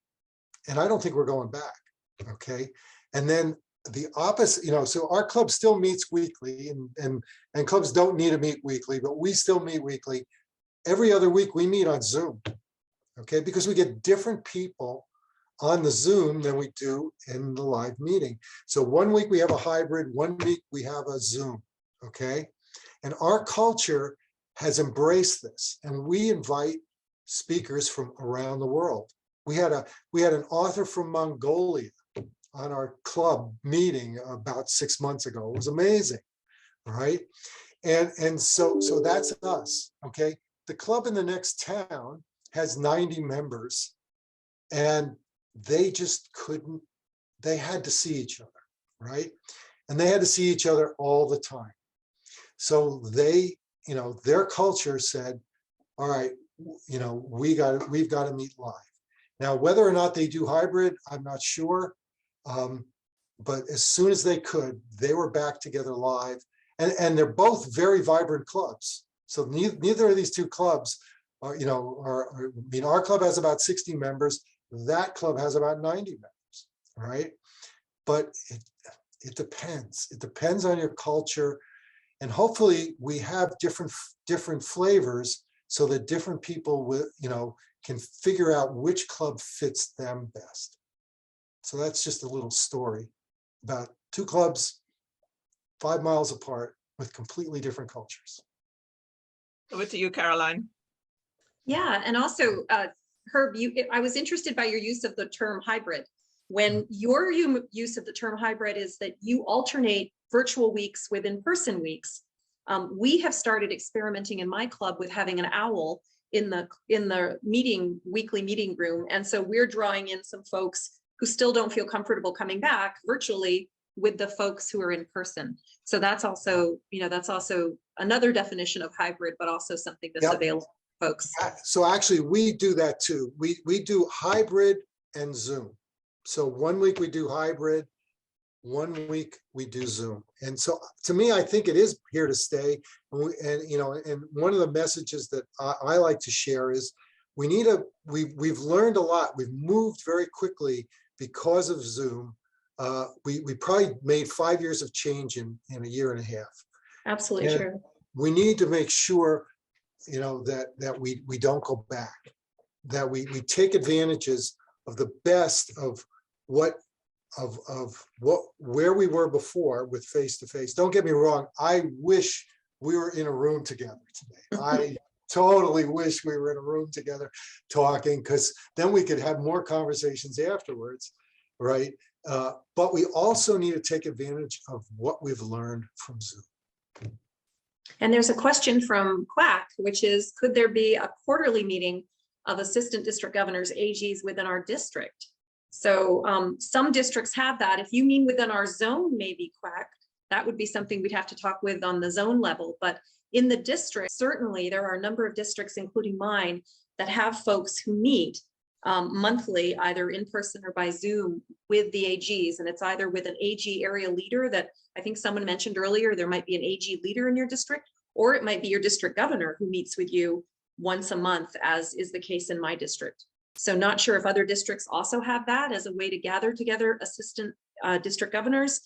And I don't think we're going back, okay? And then the opposite, you know, so our club still meets weekly, and clubs don't need to meet weekly, but we still meet weekly. Every other week we meet on Zoom, okay? Because we get different people on the Zoom than we do in the live meeting. So one week we have a hybrid, one week we have a Zoom, okay? And our culture has embraced this, and we invite speakers from around the world. We had an author from Mongolia on our club meeting about 6 months ago. It was amazing, right? And so that's us, okay? The club in the next town has 90 members, and they just couldn't, they had to see each other, right? And they had to see each other all the time. So they, you know, their culture said, all right, you know, we've got to meet live. Now, whether or not they do hybrid, I'm not sure. but as soon as they could, they were back together live. And they're both very vibrant clubs. So neither of these two clubs are, I mean, our club has about 60 members. That club has about 90 members, right? But it depends. It depends on your culture. And hopefully we have different flavors so that different people with, can figure out which club fits them best. So that's just a little story about two clubs 5 miles apart with completely different cultures. Over to you, Caroline. Yeah, and also, Herb, I was interested by your use of the term hybrid. When your use of the term hybrid is that you alternate virtual weeks with in-person weeks. We have started experimenting in my club with having an owl in the weekly meeting room. And so we're drawing in some folks who still don't feel comfortable coming back virtually with the folks who are in person. So that's also, that's also another definition of hybrid, but also something that's available to folks. So actually we do that too. We do hybrid and Zoom. So 1 week we do hybrid, 1 week we do Zoom. And so to me, I think it is here to stay. And one of the messages that I like to share is we've learned a lot. We've moved very quickly because of Zoom. We probably made 5 years of change in a year and a half. Absolutely and true. We need to make sure, that we don't go back, that we take advantages of the best of where we were before with face-to-face. Don't get me wrong. I wish we were in a room together today. I totally wish we were in a room together talking, because then we could have more conversations afterwards, right? But we also need to take advantage of what we've learned from Zoom. And there's a question from Quack, which is, could there be a quarterly meeting of assistant district governors, AGs within our district? So some districts have that. If you mean within our zone, maybe Quack, that would be something we'd have to talk with on the zone level. But in the district, certainly there are a number of districts, including mine, that have folks who meet monthly, either in person or by Zoom with the AGs. And it's either with an AG area leader that I think someone mentioned earlier, there might be an AG leader in your district, or it might be your district governor who meets with you once a month, as is the case in my district. So not sure if other districts also have that as a way to gather together assistant district governors,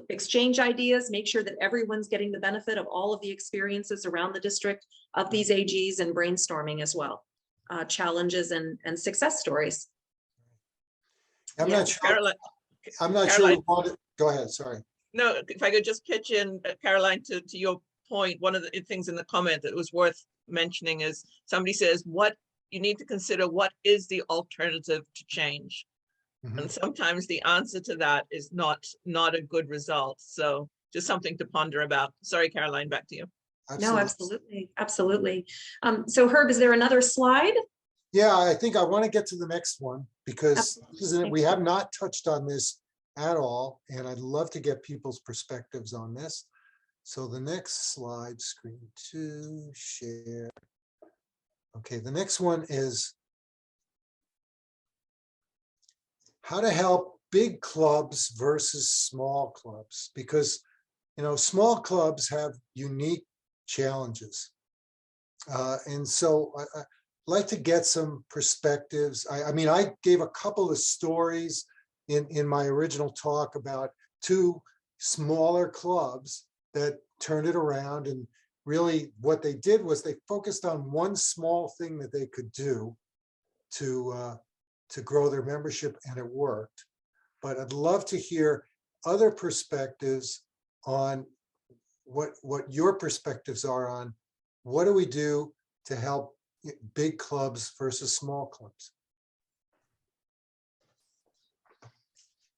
exchange ideas, make sure that everyone's getting the benefit of all of the experiences around the district of these AGs, and brainstorming as well, challenges and success stories. I'm not sure. Caroline, Sure we want it. Go ahead, sorry. No, if I could just pitch in, Caroline, to your point, one of the things in the comment that was worth mentioning is somebody says, what you need to consider, what is the alternative to change? Mm-hmm. And sometimes the answer to that is not a good result. So just something to ponder about. Sorry, Caroline, back to you. Absolutely. No, absolutely. Absolutely. So Herb, is there another slide? Yeah, I think I want to get to the next one, because we have not touched on this at all. And I'd love to get people's perspectives on this. So the next slide, screen 2, share. Okay, the next one is how to help big clubs versus small clubs, because small clubs have unique challenges. And so I'd like to get some perspectives. I mean, I gave a couple of stories in my original talk about 2 smaller clubs that turned it around, and really what they did was they focused on one small thing that they could do to grow their membership, and it worked. But I'd love to hear other perspectives on what your perspectives are on what do we do to help big clubs versus small clubs.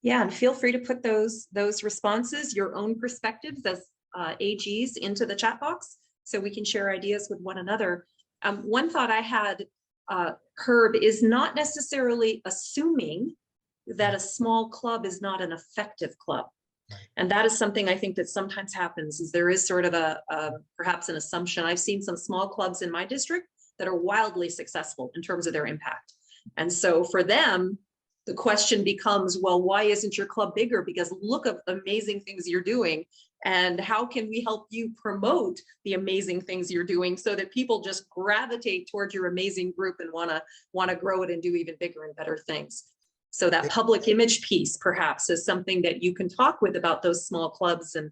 Yeah, and feel free to put those responses, your own perspectives as AGs, into the chat box so we can share ideas with one another. One thought I had, Herb, is not necessarily assuming that a small club is not an effective club. And that is something I think that sometimes happens, is there is sort of perhaps an assumption. I've seen some small clubs in my district that are wildly successful in terms of their impact. And so for them, the question becomes, well, why isn't your club bigger? Because look at the amazing things you're doing. And how can we help you promote the amazing things you're doing so that people just gravitate towards your amazing group and want to grow it and do even bigger and better things? So that public image piece perhaps is something that you can talk with about those small clubs and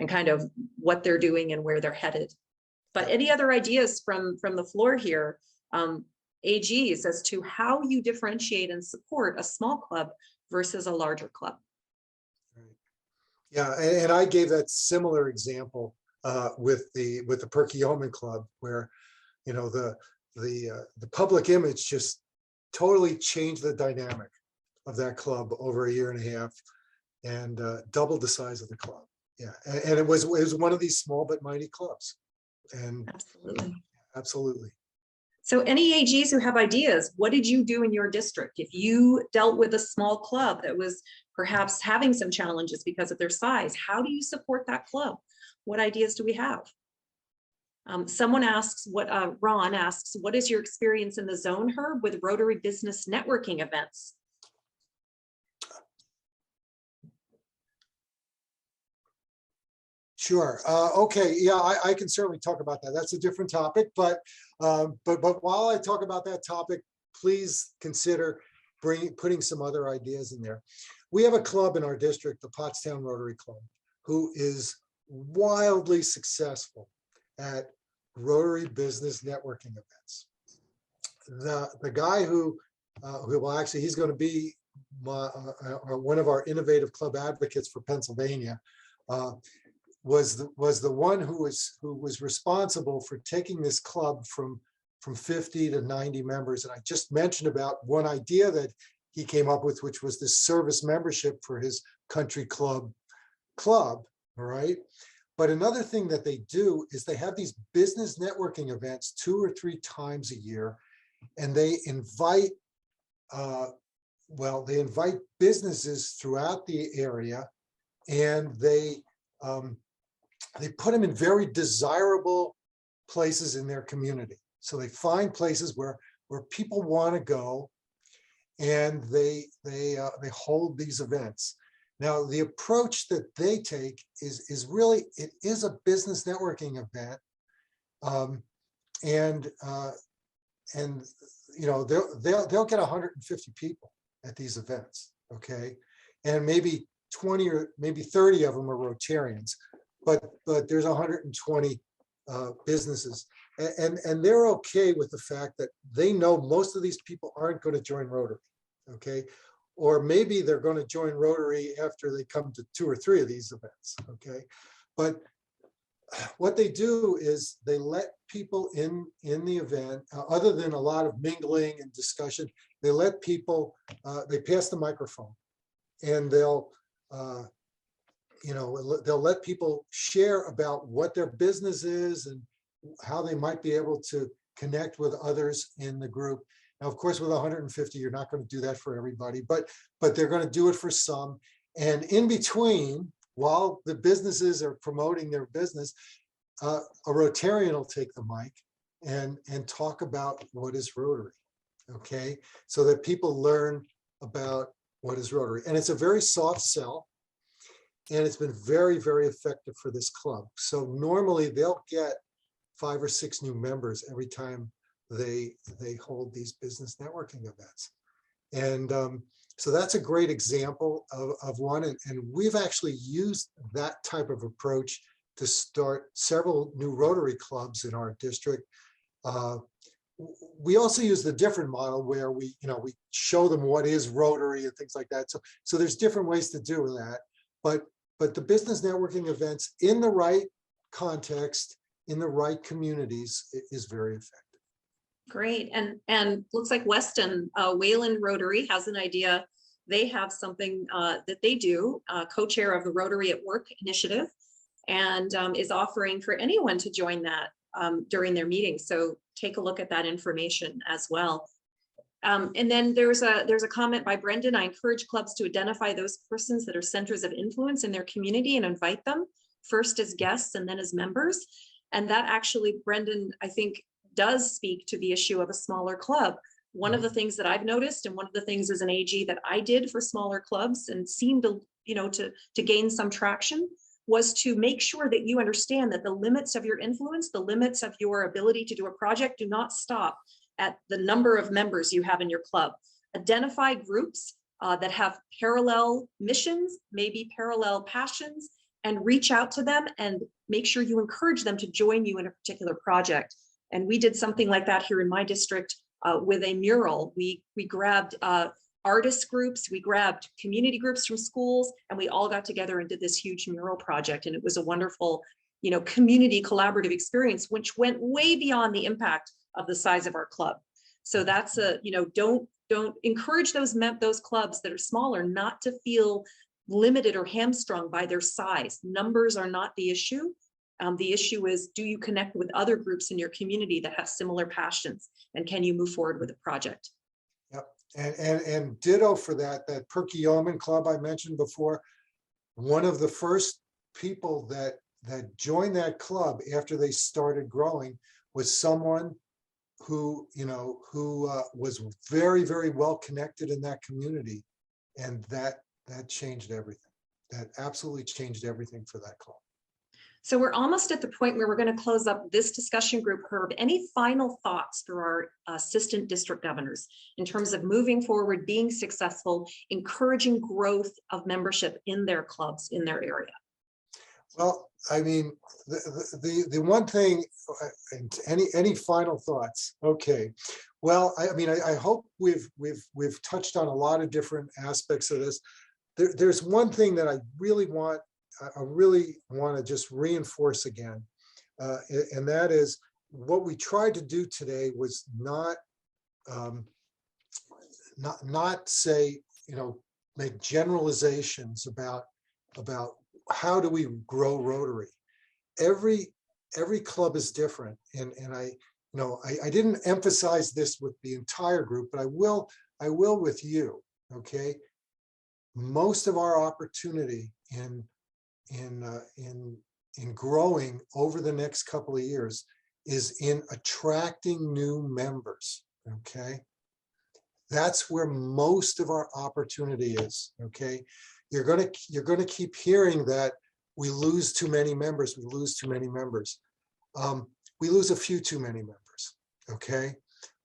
kind of what they're doing and where they're headed. But any other ideas from the floor here, AGs, as to how you differentiate and support a small club versus a larger club? Yeah, and I gave that similar example with the Perkiomen Club, where the public image just totally changed the dynamic of that club over a year and a half, and doubled the size of the club. Yeah, and it was one of these small but mighty clubs. And absolutely. So any AGs who have ideas, what did you do in your district? If you dealt with a small club that was perhaps having some challenges because of their size, how do you support that club? What ideas do we have? Someone asks, Ron asks, what is your experience in the zone, Herb, with Rotary business networking events? Sure. Okay. Yeah, I can certainly talk about that. That's a different topic, but while I talk about that topic, please consider putting some other ideas in there. We have a club in our district, the Pottstown Rotary Club, who is wildly successful at Rotary business networking events. The guy who well, actually, he's going to be one of our innovative club advocates for Pennsylvania. Was the one who was responsible for taking this club from 50 to 90 members. And I just mentioned about one idea that he came up with, which was this service membership for his country club, all right? But another thing that they do is they have these business networking events 2 or 3 times a year, and they invite businesses throughout the area, and they put them in very desirable places in their community. So they find places where people want to go, and they hold these events. Now, the approach that they take is really, it is a business networking event, and they'll get 150 people at these events, okay, and maybe 20 or maybe 30 of them are Rotarians. But there's 120 businesses, and they're okay with the fact that they know most of these people aren't going to join Rotary, okay? Or maybe they're going to join Rotary after they come to 2 or 3 of these events, okay? But what they do is they let people in the event, other than a lot of mingling and discussion, they let people, they pass the microphone, and they'll let people share about what their business is and how they might be able to connect with others in the group. Now, of course, with 150, you're not going to do that for everybody, but they're going to do it for some. And in between, while the businesses are promoting their business, a Rotarian will take the mic and talk about what is Rotary, okay? So that people learn about what is Rotary. And it's a very soft sell. And it's been very, very effective for this club. So normally they'll get 5 or 6 new members every time they hold these business networking events. And so that's a great example of one. And we've actually used that type of approach to start several new Rotary clubs in our district. We also use the different model where we show them what is Rotary and things like that. So there's different ways to do that. But the business networking events in the right context, in the right communities, is very effective. Great. And looks like Weston, Wayland Rotary has an idea. They have something that they do, co-chair of the Rotary at Work initiative, and is offering for anyone to join that during their meetings. So take a look at that information as well. And then there's a comment by Brendan. I encourage clubs to identify those persons that are centers of influence in their community and invite them first as guests and then as members. And that actually, Brendan, I think, does speak to the issue of a smaller club. One of the things that I've noticed, and one of the things as an AG that I did for smaller clubs and seemed to, to gain some traction, was to make sure that you understand that the limits of your influence, the limits of your ability to do a project do not stop at the number of members you have in your club. Identify groups that have parallel missions, maybe parallel passions, and reach out to them and make sure you encourage them to join you in a particular project. And we did something like that here in my district with a mural. We grabbed artist groups, we grabbed community groups from schools, and we all got together and did this huge mural project. And it was a wonderful, community collaborative experience, which went way beyond the impact of the size of our club. So that's don't encourage those clubs that are smaller not to feel limited or hamstrung by their size. Numbers are not the issue. The issue is, do you connect with other groups in your community that have similar passions, and can you move forward with a project? Yep, and ditto for that Perky Yeoman Club I mentioned before. One of the first people that joined that club after they started growing was someone who was very, very well connected in that community, and that changed everything. That absolutely changed everything for that club. So we're almost at the point where we're going to close up this discussion group. Herb, any final thoughts for our assistant district governors in terms of moving forward, being successful, encouraging growth of membership in their clubs in their area? Well, I mean, the one thing, any final thoughts? Okay. Well, I hope we've touched on a lot of different aspects of this. There's one thing that I really want to just reinforce again, and that is what we tried to do today was not say, make generalizations about how do we grow Rotary. Every club is different, and I didn't emphasize this with the entire group, but I will with you. Okay, most of our opportunity in growing over the next couple of years is in attracting new members. Okay, that's where most of our opportunity is. Okay, you're gonna keep hearing that we lose too many members. We lose too many members. We lose a few too many members. Okay,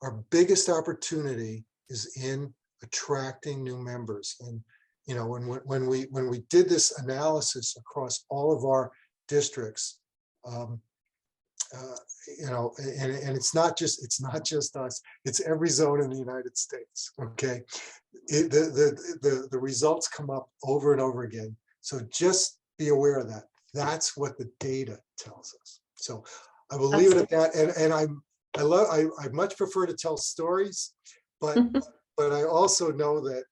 our biggest opportunity is in attracting new members. And when we did this analysis across all of our districts, and it's not just us, it's every zone in the United States. Okay, the results come up over and over again. So just be aware of that. That's what the data tells us. So I will leave it at that. And I much prefer to tell stories, but I also know that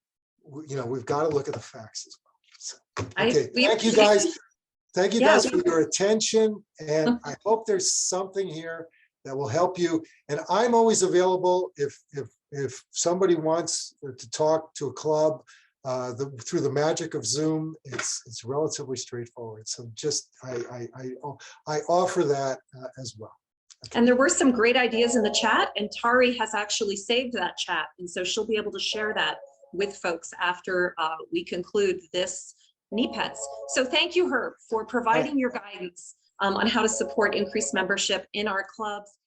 we've got to look at the facts as well. So, okay, thank you guys. Thank you guys for your attention, and I hope there's something here that will help you. And I'm always available if somebody wants to talk to a club through the magic of Zoom. It's relatively straightforward. So just I offer that as well. Okay. And there were some great ideas in the chat, and Tari has actually saved that chat, and so she'll be able to share that with folks after we conclude this NEPETS. So thank you, Herb, for providing your guidance on how to support increased membership in our clubs.